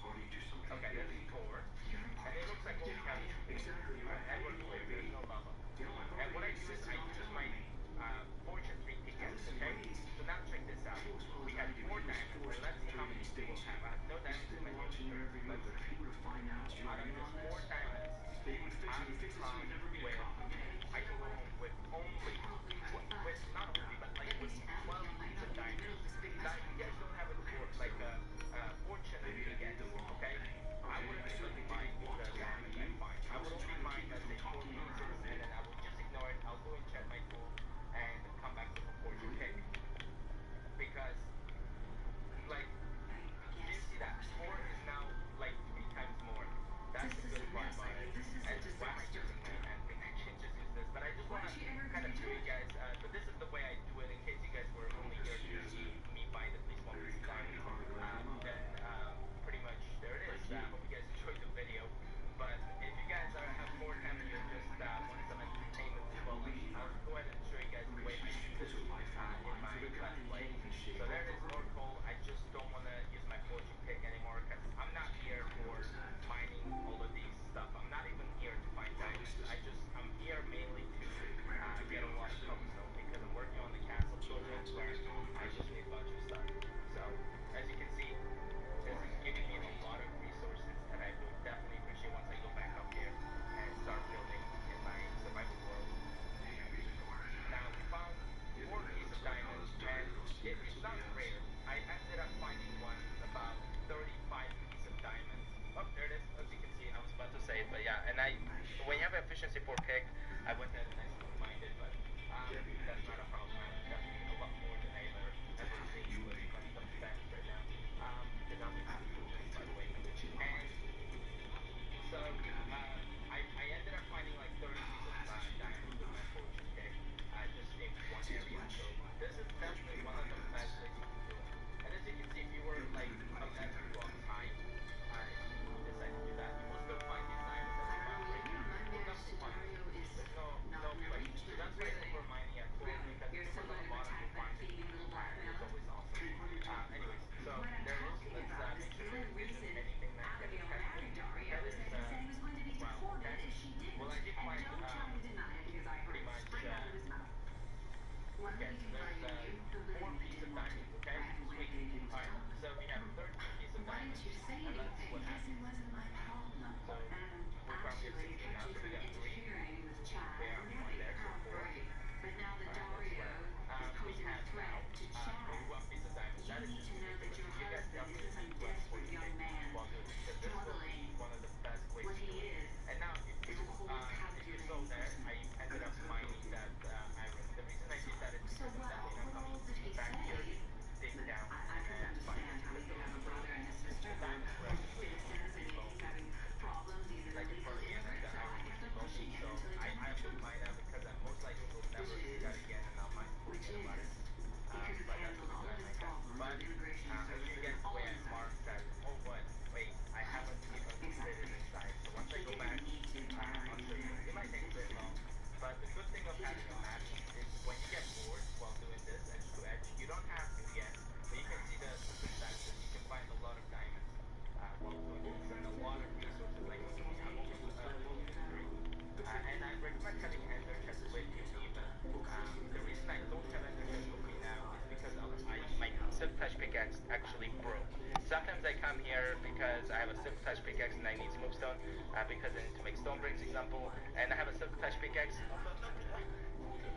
example, and I have a silver touch pickaxe.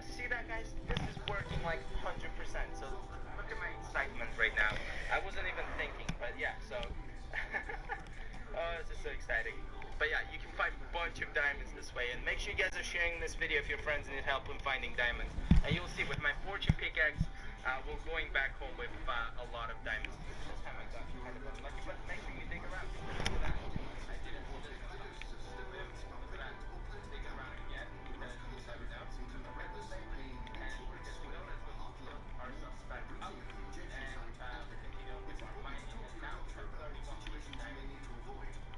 See that, guys? This is working like 100%. So look at my excitement right now. I wasn't even thinking, but yeah. So oh, this is so exciting. But yeah, you can find a bunch of diamonds this way, and make sure you guys are sharing this video if your friends need help in finding diamonds. And you'll see with my fortune pickaxe, we're going back home with a lot of diamonds. This time I got kind of unlucky, but make sure you dig around. Look at that. I didn't see this one coming. Look at that. Dig around again, because you never know. A red thing, and we're good to go. Let's go fill ourselves back up, and continue on with our mining. And now we have 31 pieces of diamonds.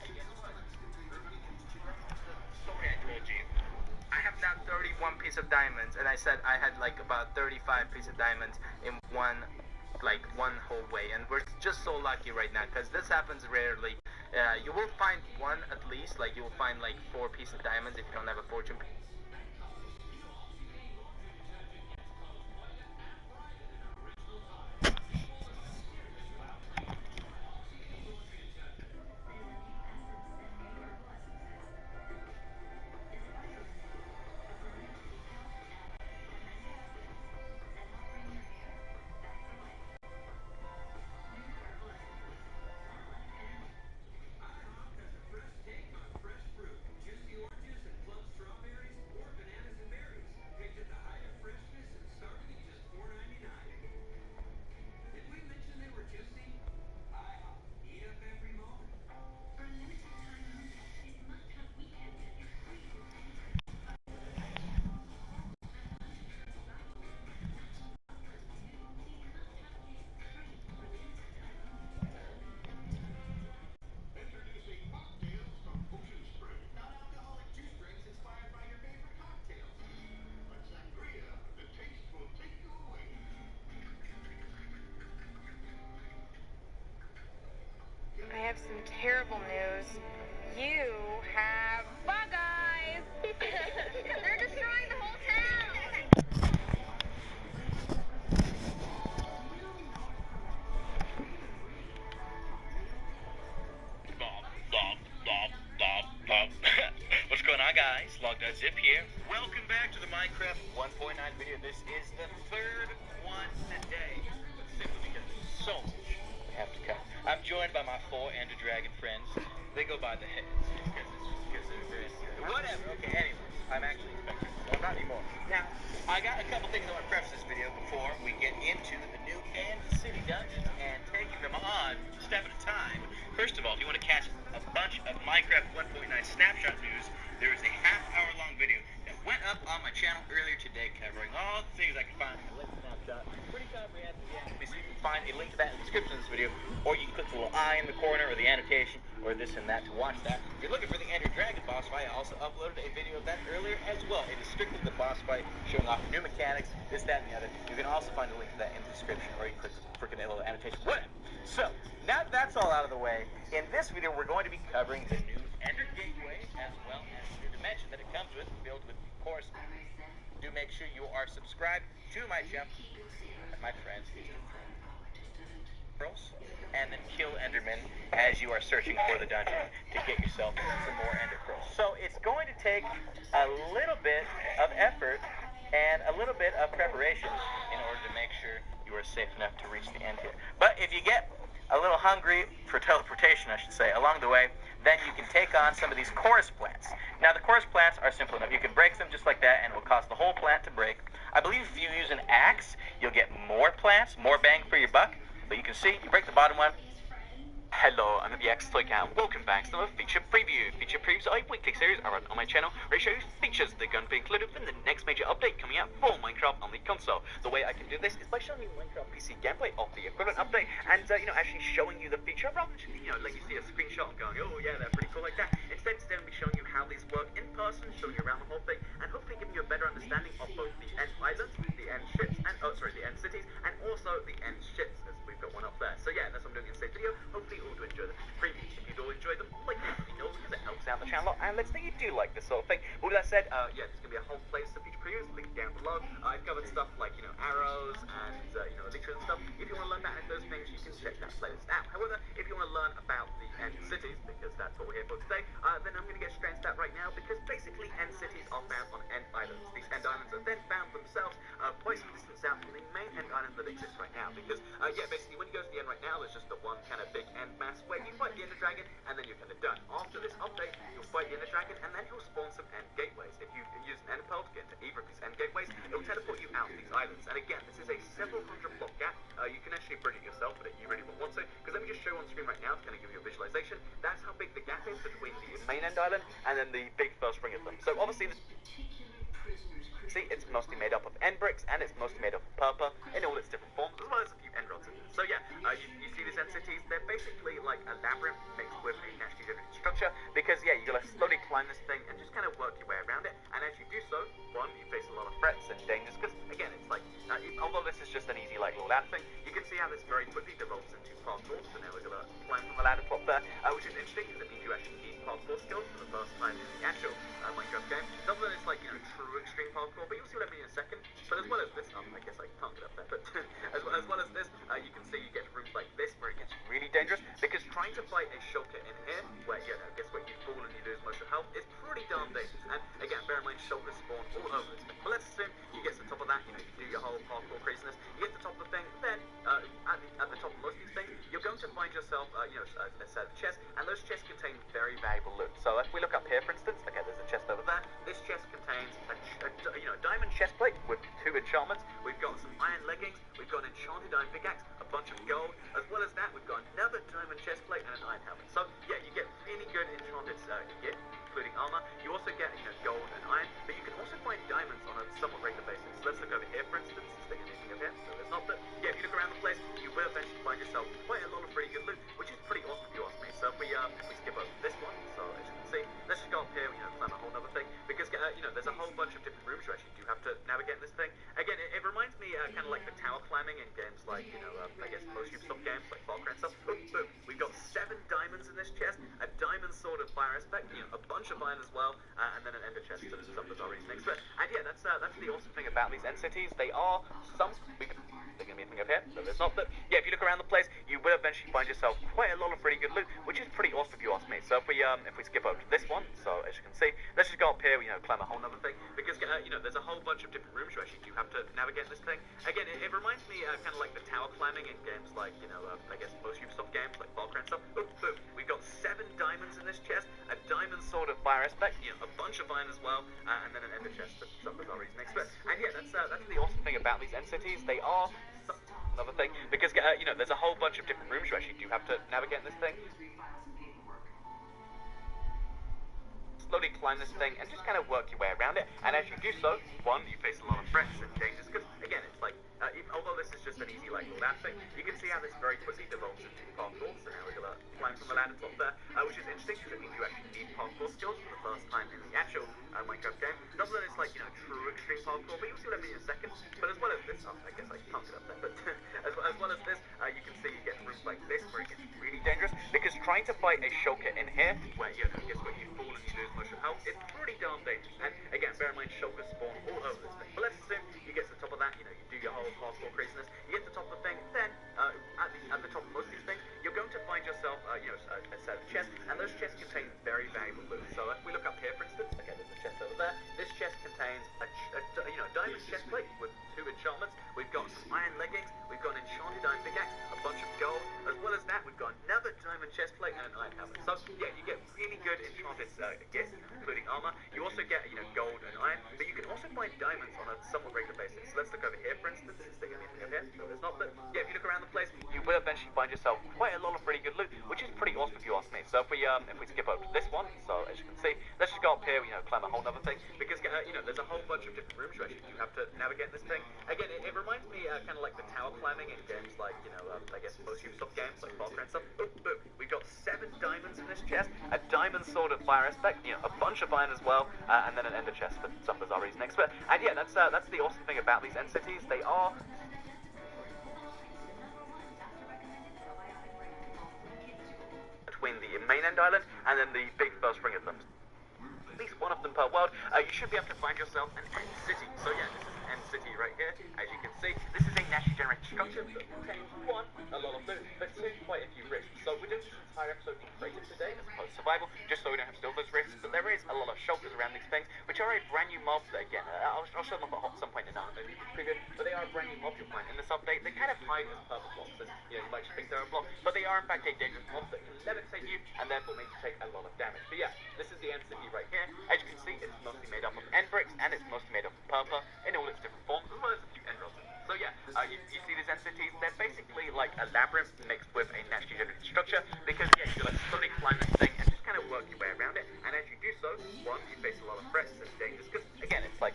Hey, guess what? Sorry, I told you. I have now 31 pieces of diamonds, and I said I had like about 35 pieces of diamonds in one whole way, and we're just so lucky right now because this happens rarely. You will find one at least, like you will find like 4 pieces of diamonds if you don't have a fortune. I have some terrible news. You have bug eyes. They're destroying the whole town. What's going on, guys? Log.zip here. Welcome back to the Minecraft 1.9 video. This is the third one today. Simply because there's so much we have to cover. I'm joined by my 4 Ender Dragon friends. They go by the heads because they're very serious. Whatever. Okay, anyways, I'm actually expecting. Well, not anymore. Now, I got a couple things I want to preface this video before we get into the new End City dungeons and taking them on a step at a time. First of all, if you want to catch a bunch of Minecraft 1.9 snapshot news, there is a half-hour-long video that went up on my channel earlier today covering all the things I can find in the latest snapshot. Pretty comprehensive, yeah. So you can find a link to that in the description of this video, or you can click the little eye in the corner, or the annotation, or this and that to watch that. If you're looking for the Ender Dragon boss fight, I also uploaded a video of that earlier as well. It is strictly the boss fight, showing off new mechanics, this, that, and the other. You can also find a link to that in the description, or you can click the freaking little annotation, whatever. So, now that that's all out of the way, in this video we're going to be covering the new Ender Gateway, as well as the dimension that it comes with, filled with, of course. Do make sure you are subscribed to my channel, my friends, and then kill Enderman as you are searching for the dungeon to get yourself some more Ender Pearls. So it's going to take a little bit of effort and a little bit of preparation in order to make sure you are safe enough to reach the end here. But if you get a little hungry for teleportation, I should say, along the way, then you can take on some of these chorus plants. Now, the chorus plants are simple enough. You can break them just like that, and it will cause the whole plant to break. I believe if you use an axe, you'll get more plants, more bang for your buck. But you can see, you break the bottom one. Hello, I'm the X-Toy and welcome back to another feature preview. Feature previews are a weekly series I run on my channel where I show you features that are going to be included in the next major update coming out for Minecraft on the console. The way I can do this is by showing you Minecraft PC gameplay of the equivalent update and, actually showing you the feature rather than, let you see a screenshot and going, oh yeah, they're pretty cool like that. Instead, today I'll be showing you how these work in person, showing you around the whole thing, and hopefully giving you a better understanding of both the end islands, the end ships, and, the end cities, and also the end ships, as we've got one up there. So yeah, that's what I'm doing in today's video. Hopefully you'll enjoy the previews. If you do enjoy them, like the video because it helps out the channel, and let's say you do like this sort of thing. But with that said, yeah, there's gonna be a whole playlist of future previews, link down below. I've covered stuff like, arrows and, elytras and stuff. If you want to learn about those things, you can check that playlist out. However, if you want to learn about the end cities, because that's what we're here for today, then I'm gonna get straight into that right now, because basically basically end cities are found on end islands. These end islands are then found themselves quite some distance out from the main end island that exists right now. Because, basically when you go to the end right now, there's just the one kind of big end mass where you fight the Ender Dragon, and then you're kind of done. After this update, you'll fight the Ender Dragon, and then he'll spawn some end gateways. If you use an Ender Pearl to get into either of these end gateways, it'll teleport you out of these islands. And again, this is a several hundred block gap. You can actually bridge it yourself, but you really won't want to. Because let me just show on screen right now to kind of give you a visualization. That's how big the gap is between the main end island and then the big first ring of them. So obviously, see, it's mostly made up of end bricks, and it's mostly made up of purple in all its different forms, as well as a few end rods in it. So yeah, you see these end cities, they're basically like a labyrinth mixed with a naturally generated structure, because yeah, you gotta slowly climb this thing and just kind of work your way around it, and as you do so, one, you face a lot of threats and dangers, because again, it's like, although this is just an easy like little ladder thing, you can see how this very quickly develops into parkour. So now we're gonna climb from the ladder top there, which is interesting, because it means you actually need parkour skills for the first time in the actual Minecraft game. Not that it's like, true extreme parkour, but you'll see what I mean in a second. But as well as this, I guess I can't get up there, but as well as this, you can see you get rooms like this where it gets really dangerous, because trying to fight a shulker in here, where, guess what, you fall and you lose most of your health, is pretty darn dangerous. And again, bear in mind, shulkers spawn all over this thing. But let's assume you get to the top of that, you do your whole parkour craziness, you get to the top of the thing, then at the top of most of these things, you're going to find yourself, a set of chests, and those chests contain very valuable loot. So if we look up here, for instance, okay, there's a chest over there. This chest contains a diamond chest plate with 2 enchantments. We've got some iron leggings. We've got an enchanted iron pickaxe, a bunch of gold. As well as that, we've got another diamond chest plate and an iron helmet. So yeah, you get really good enchanted gear, including armor. You also get gold and iron, but you can also find diamonds on a somewhat regular basis. So let's look over here, for instance. Is there anything over here? No, there's not. But yeah, if you look around the place, you will eventually find yourself quite a lot of pretty good loot, which is pretty awesome if you ask me. So if we skip over this one, so as you can see, let's just go up here, climb a whole other thing, because there's a whole bunch of different rooms you actually do have to navigate in this thing. Again, it reminds me kind of like the tower climbing in games like I guess most Ubisoft games like Far Cry and stuff. Boom, boom. We've got 7 diamonds in this chest, a diamond sword of fire aspect, a bunch of iron as well, and then an ender chest to some bizarre reason next to it. And yeah, that's the awesome thing about these end cities. They are There's gonna be anything over here? No, there's not. But yeah, if you look around the place, you will eventually find yourself quite a lot of pretty good loot, which is pretty awesome if you ask me. So if we skip over to this one, so as you can see, let's just go up here, climb a whole other thing, because there's a whole bunch of different rooms you actually do have to navigate in this thing. Again, it reminds me kind of like the tower climbing in games like I guess most Ubisoft games like Far Cry and stuff. Boom, boom. We've got 7 diamonds in this chest, a diamond sword of fire aspect, a bunch of iron as well, and then an ender chest for some bizarre reason next to it. And yeah, that's the awesome thing about these end cities. They are another thing, because there's a whole bunch of different rooms you actually do have to navigate in this thing. Slowly climb this thing and just kind of work your way around it, and as you do so, one, you face a lot of threats and dangers, because again, it's like although this is just an easy like little ladder thing, you can see how this very quickly develops into parkour. So now we're gonna climb from the ladder top there, which is interesting because it means you actually need parkour skills for the first time in the actual Minecraft game. Not that it's like true extreme parkour, but you'll see what I mean in a second. But as well as this, I guess I can't get up there, but as well as this, you can see you get rooms like this where it gets really dangerous, because trying to fight a shulker in here, where guess what, you fall and you lose most of your health, is pretty darn dangerous. And again, bear in mind, shulkers spawn all over this thing. But let's assume you get to the top of that, you do your whole parkour craziness, you get to the top of the thing, then at the top of most of these things, you're going to find yourself a set of chests, and those chests contain very valuable loot. So if we look up here, for instance, okay, there's a chest over there. This chest contains a diamond chest plate with 2 enchantments. We've got some iron leggings. We've got an enchanted iron pickaxe, a bunch of gold. As well as that, we've got another diamond chest plate and an iron helmet. So yeah, you get really good enchanted gear, including armor. You also get gold and iron, but you can also find diamonds on a somewhat regular basis. So let's look over here, for instance. Is there anything over here? No, there's not. But yeah, if you look around the place, you will eventually find yourself quite a lot of pretty good loot, which is pretty awesome if you ask me. So if we skip over to this one, so as you can see, let's just go up here, climb a whole other thing, because there's a whole bunch of different rooms you actually do have to navigate in this thing. Again, it reminds me kind of like the tower climbing in games like I guess most Ubisoft games like Far Cry and stuff. Boom, boom. We've got 7 diamonds in this chest, a diamond sword of fire aspect, a bunch of iron as well, and then an ender chest for some bizarre reason next to it. And yeah, that's the awesome thing about these end cities. They are between the main end island and then the big first ring of them. At least one of them per world. You should be able to find yourself an end city. So yeah, this is an end city right here. As you can see, this is a naturally generated structure that contains 1, a lot of loot, but 2, quite a few risks. So we're doing this entire episode in creative today as opposed to survival, just so we don't have to deal with those risks. But there is a lot of shulkers around these things, some point in our preview, but they are a brand new mob you'll find in this update. They kind of hide as purple blocks, and you might just think they're a block, but they are in fact a dangerous mob that can levitate you and therefore make you take a lot of damage. But yeah, this is the end city right here. As you can see, it's mostly made up of end bricks, and it's mostly made up of purple in all its different forms, as well as a few end rolls. So yeah, you see these end cities, they're basically like a labyrinth mixed with a naturally generated structure, because yeah, you like slowly climb this thing and just kind of work your way around it, and as you do so, one, you face a lot of threats and dangers, because again, it's like,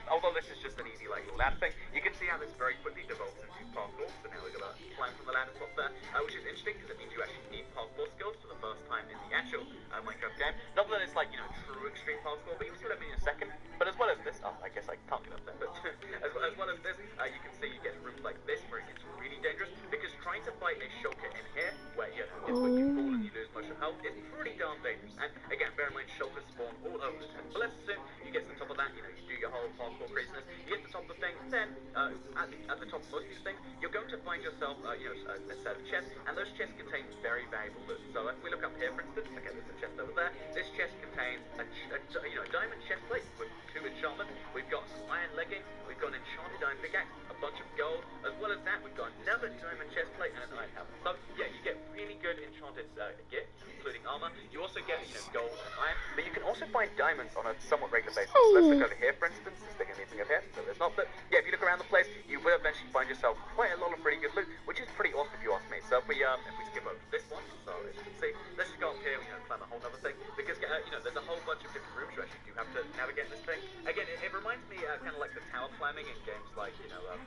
although this is just an easy like ladder thing, you can see how this very quickly develops into parkour. So now we're gonna climb from the ladder top there, which is interesting because it means you actually need parkour skills for the first time in the actual Minecraft game. Not that it's like, true extreme parkour, but you'll see what I mean in a second. But as well as this, I guess I can't get up there, but as well as this, you can see you get rooms like this where it gets really dangerous, because trying to fight a shulker in here, where it's when you fall and you lose most of your health, is pretty darn dangerous. And again, bear in mind, shulkers spawn all over the place. But let's assume you get to the top of that, you do your whole parkour craziness, you get to the top of the thing, then at the top of most of these things, you're going to find yourself, a set of chests, and those chests contain very valuable loot. So if we look up here, for instance, okay, there's a chest over there. This chest contains a diamond chest plate with 2 enchantments. We've got some iron leggings. We've got an enchanted iron pickaxe, a bunch of gold. As well as that, we've got another diamond chest plate and an iron helmet. So yeah, you get really good enchanted gear, including armor. You also get gold and iron, but you can also find diamonds on a somewhat regular basis. So let's look over here, for instance. Is there anything over here? So there's not. But yeah, if you look around the place, you will eventually find yourself quite a lot of pretty good loot, which is pretty awesome if you ask me. So if we skip over this one, so as you can see, let's just go up here, climb a whole other thing, because there's a whole bunch of different rooms you actually do have to navigate this thing. Again, it reminds me kind of like the tower climbing in games like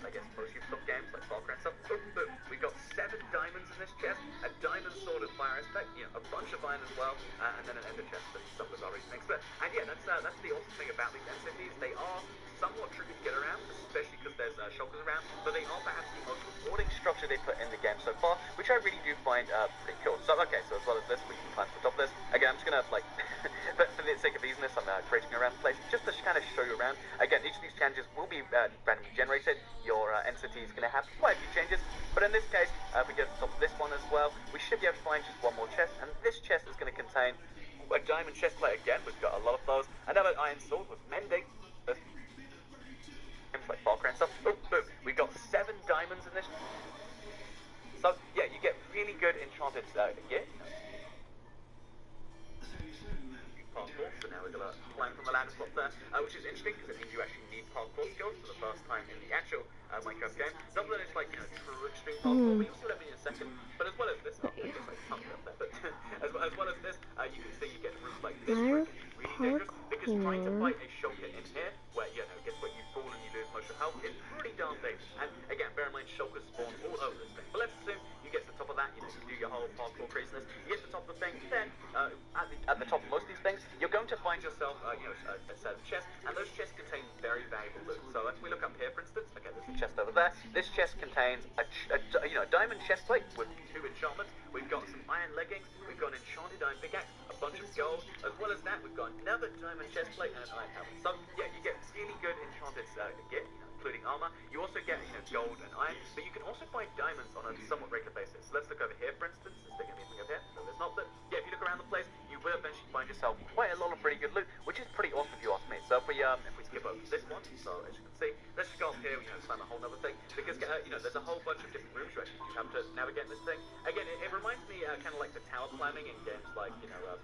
I guess most Ubisoft games like Far Cry and stuff. Boom. We've got 7 diamonds in this chest, a diamond sword of fire aspect, a bunch of iron as well, and then an ender chest and some bizarre things. But and yeah, that's the awesome thing about these end cities. They are somewhat tricky to get around, especially because there's shulkers around, but they are perhaps the most rewarding structure they put in the game so far, which I really do find pretty cool. So okay, so as well as this, we can climb to the top of this. Again, I'm just gonna for the sake of easiness, I'm creating around the place just to kind of show you around. Again, each of these challenges will be randomly generated. Your entity is going to have quite a few changes, but in this case, if we get to the top of this one as well, we should be able to find just one more chest, and this chest is going to contain a diamond chest plate again. We've got a lot of those. Another iron sword with mending. Like Far Cry and stuff. Boom. We've got 7 diamonds in this. So yeah, you get really good enchanted gear. Parkour, so now we're gonna climb from the ladder spot there, which is interesting because it means you actually need parkour skills for the first time in the actual Minecraft game. Not that it's like true extreme parkour, but you'll see what I mean in a second. But as well as this, I guess I can't get up there, but as well as this, you can see you get rooms like this where it can be really dangerous, because trying to fight a shulker in here, where guess what, you fall and you lose most of your health, is pretty darn dangerous. And again, bear in mind, shulkers spawn all over this thing. But let's assume you get to the top of that, you do your whole parkour craziness, you get to the top of the thing, then at the top of most of these things, you're going to find yourself a set of chests, and those chests contain very valuable loot. So if we look up here, for instance, okay, there's a chest over there. This chest contains a diamond chest plate with 2 enchantments. We've got some iron leggings. We've got an enchanted iron pickaxe, a bunch of gold. As well as that, we've got another diamond chest plate and an iron helmet. So yeah, you get really good enchanted gear, including armor. You also get gold and iron, but you can also find diamonds on a somewhat regular basis. So let's look over here, for instance. Is there going to be anything over here? No, there's not. But yeah, if you look around the place, you will eventually find yourself quite a lot of pretty good loot, which is pretty awesome if you ask me. So if we skip over this one, so as you can see, let's just go up here, climb a whole other thing, because there's a whole bunch of different rooms you actually do have to navigate this thing. Again, it reminds me kind of like the tower climbing in games like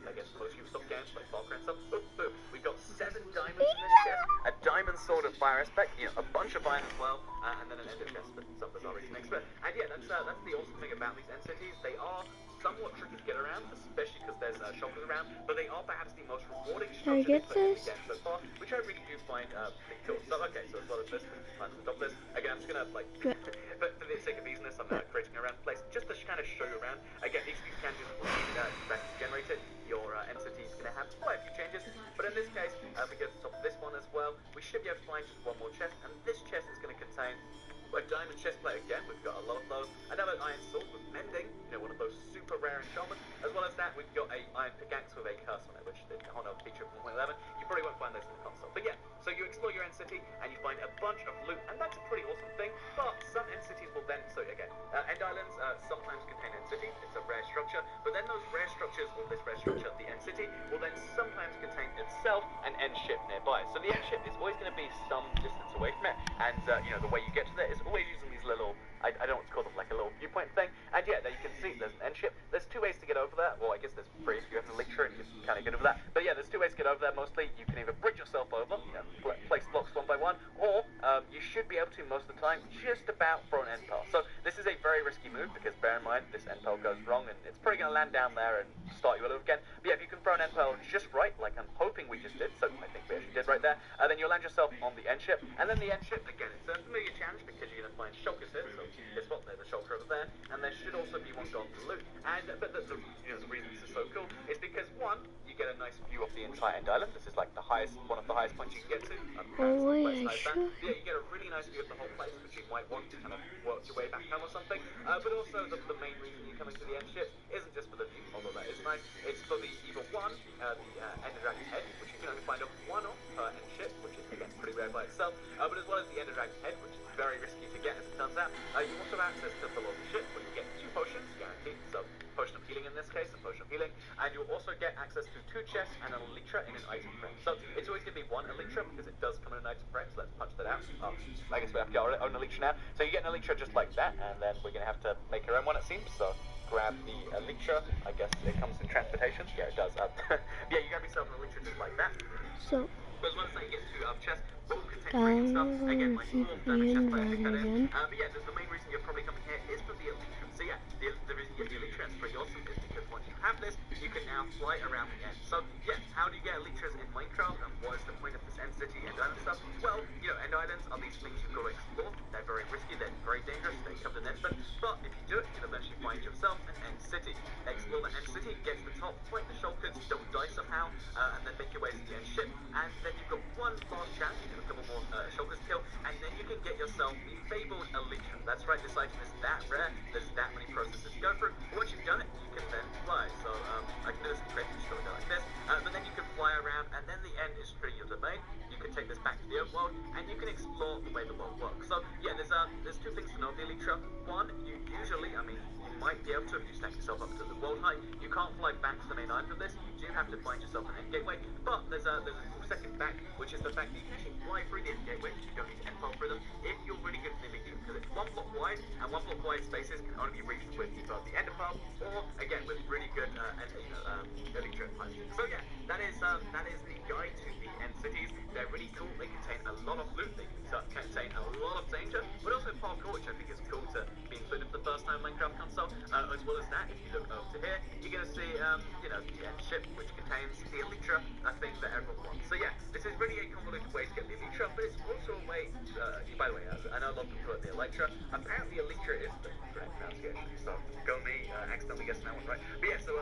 I guess most Ubisoft games like Far Cry and stuff. Boom. We've got 7 diamonds in this chest, a diamond sword of fire aspect, a bunch of iron as well, and then an ender chest and some bizarre things. But and yeah, that's the awesome thing about these end cities. They are somewhat tricky to get around, especially because there's shulkers around, but they are perhaps the most rewarding structure they put in the game so far, which I really do find pretty cool. So okay, so as well as this, we can climb to the top of this. Again, I'm just gonna but for the sake of easiness, I'm creating around the place just to kind of show you around. Again, each of these challenges will be randomly generated. Your entity is going to have quite a few changes, but in this case, if we go to the top of this one as well, we should be able to find just one more chest, and this chest is going to contain a diamond chest plate again. We've got a lot of those. Another iron sword with mending, one of those super rare enchantments. As well as that, we've got a iron pickaxe with a curse on it, which is a whole other feature from 1.11. You probably won't find those in the console. But yeah, so you explore your end city and you find a bunch of loot, and that's a pretty awesome thing. But some end cities will then, end islands sometimes contain end cities. It's a rare structure, but then those rare structures, or this rare structure, the end city, will then sometimes contain itself an end ship nearby. So the end ship is always going to going to be some distance away from it, and the way you get to there is always using these little, I don't know what to call them, like a little viewpoint thing. And yeah, there you can see there's an end ship. There's two ways to get over there. Well, I guess there's three if you have an Elytra and you can kind of get over that. But yeah, there's two ways to get over there. Mostly you can either bridge yourself over, place blocks one by one, or you should be able to most of the time just about throw an end pearl. So this is a very risky move because bear in mind this end pearl goes wrong and it's probably going to land down there and start you all over again. But yeah, if you can throw an end pearl just right, like I'm hoping we just did, so I think we actually did right there, then you'll land yourself on the end ship. And then the end ship, again, it's a familiar challenge because you're going to find shulkers here. So guess what? There's a shulker over there, and there should also be one gone to loot. And but the reason this is so cool is because one, you get a nice view of the entire end island. This is like one of the highest points you can get to. Oh, yeah, Yeah, you get a really nice view of the whole place, which you might want to kind of work your way back home or something. But also the main reason you're coming to the end ship isn't just for the view, although that is nice. It's for the either one, the Ender Dragon head, which you can only find one of per end ship, which is again pretty rare by itself. But as well as the Ender Dragon head, which is very risky to get as it turns out. You also have access to below the ship, where you get 2 potions guaranteed. So potion of healing in this case, a potion of healing, and you'll also get access to 2 chests and an Elytra in an item frame. So it's always going to be 1 Elytra because it does come in an item frame. So let's punch that out. I guess we have to get our own Elytra now. So you get an Elytra just like that, and then we're going to have to make our own one, it seems. So grab the Elytra. I guess it comes in transportation. Yeah, it does. Yeah, you grab yourself an Elytra just like that. So, But as well as that, you get 2 chests, all contain stuff. Again, like keep being dragon again. but yeah, the main reason you're probably coming here is for the Elytra. So yeah, the reason you get the Elytra is pretty awesome is because once you have this, you can now fly around the end. So yeah, how do you get Elytras in Minecraft, and what is the point of this end city and island stuff? Well, end islands are these things you've got to explore. They're very risky, they're very dangerous, they come to an end, but if you do it, you'll eventually find yourself an end city. Explore the end city, get to the top, fight the shulkers, don't die somehow, and then make your way to the end ship. And then you've got one last chance, you can a couple more shulkers kill, and then you can get yourself the fabled Elytra. That's right, this item is that rare, there's that many processes to go through. Once you've done it, you can then fly. So I can do this in great, just go like this, but then you can fly around, and then the end is free your domain. You can take this back to the overworld, and you can explore the way the world works. So yeah, there's 2 things to know of the Elytra. One, you usually, you might be able to, if you stack yourself up to the world height, you can't fly back to the main island of this. You do have to find yourself an end gateway, but there's a cool second back, which is the fact that you can actually fly through the end gateway. You don't need to end through them if you're really good at the Elytra, because it's 1 block wide, and 1 block wide spaces can only be reached with either the ender pearl or again with really good Elytra punch. So yeah, that is the guide to the end cities. They're really cool. They contain a lot of loot. They contain a lot of danger, but also parkour, which I think is cool to be included for the first time Minecraft console. As well as that, if you look over to here, you're going to see the end ship, which contains the Elytra, a thing that everyone wants. So yeah, this is really a convoluted way to get the Elytra, but it's also a way by the way, I know a lot of people call it the Elytra. Apparently Elytra is the correct pronunciation, so go me, accidentally guessing that one right. But yeah, so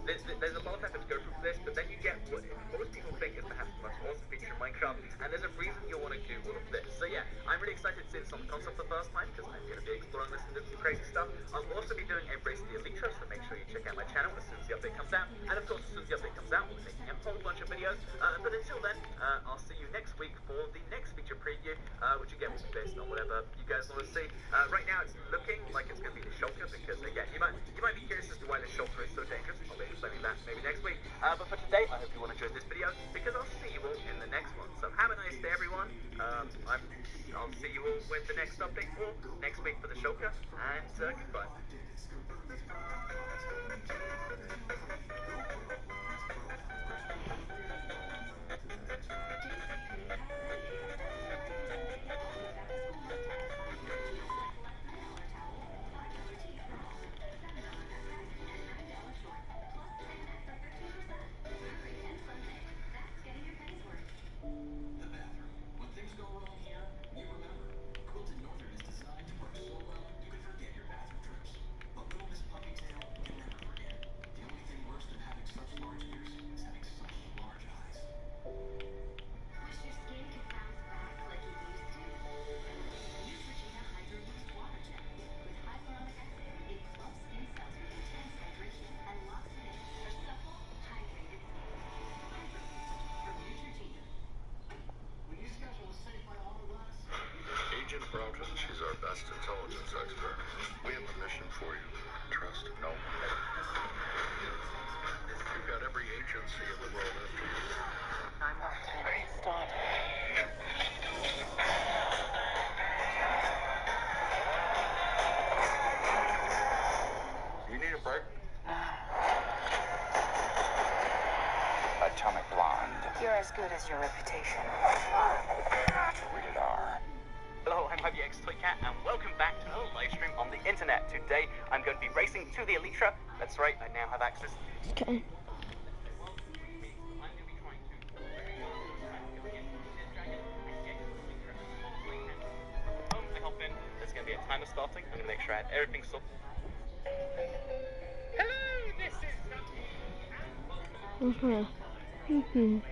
there's a lot of effort to go through for this, but then you get what most people think is perhaps the most awesome feature in Minecraft, and there's a reason you'll want to do all of this. So yeah, I'm really excited to see this on the console for the first time, because I'm going to be exploring this and doing some crazy stuff. I'll also be doing a race to the Elytra, so make sure you check out my channel as soon as the update comes out. And of course, as soon as the update comes out, we'll be making a whole bunch of videos. But until then, I'll see you next week for the next feature preview, which again will be based on whatever you guys want to see. Right now, it's looking like it's going to be the shulker, because again, you might be curious as to why the shulker is so dangerous. I'll be explaining that maybe next week. But for today, I hope you all enjoyed this video, because I'll see you all in the next one. So have a nice day, everyone. I'll see you all with the next update for next week for the shulker, and goodbye. Agent Broughton, she's our best intelligence expert. We have a mission for you. Trust no one. You've got every agency in the world after you. I'm off to a great start. What is your reputation? Rated R. Hello, I'm X Toy Cat, and welcome back to another live stream on the internet. Today, I'm going to be racing to the Elytra. That's right, I now have access. Okay. I hop in. There's going to be a timer starting. I'm going to make sure I have everything sorted. Hello, this is Okay.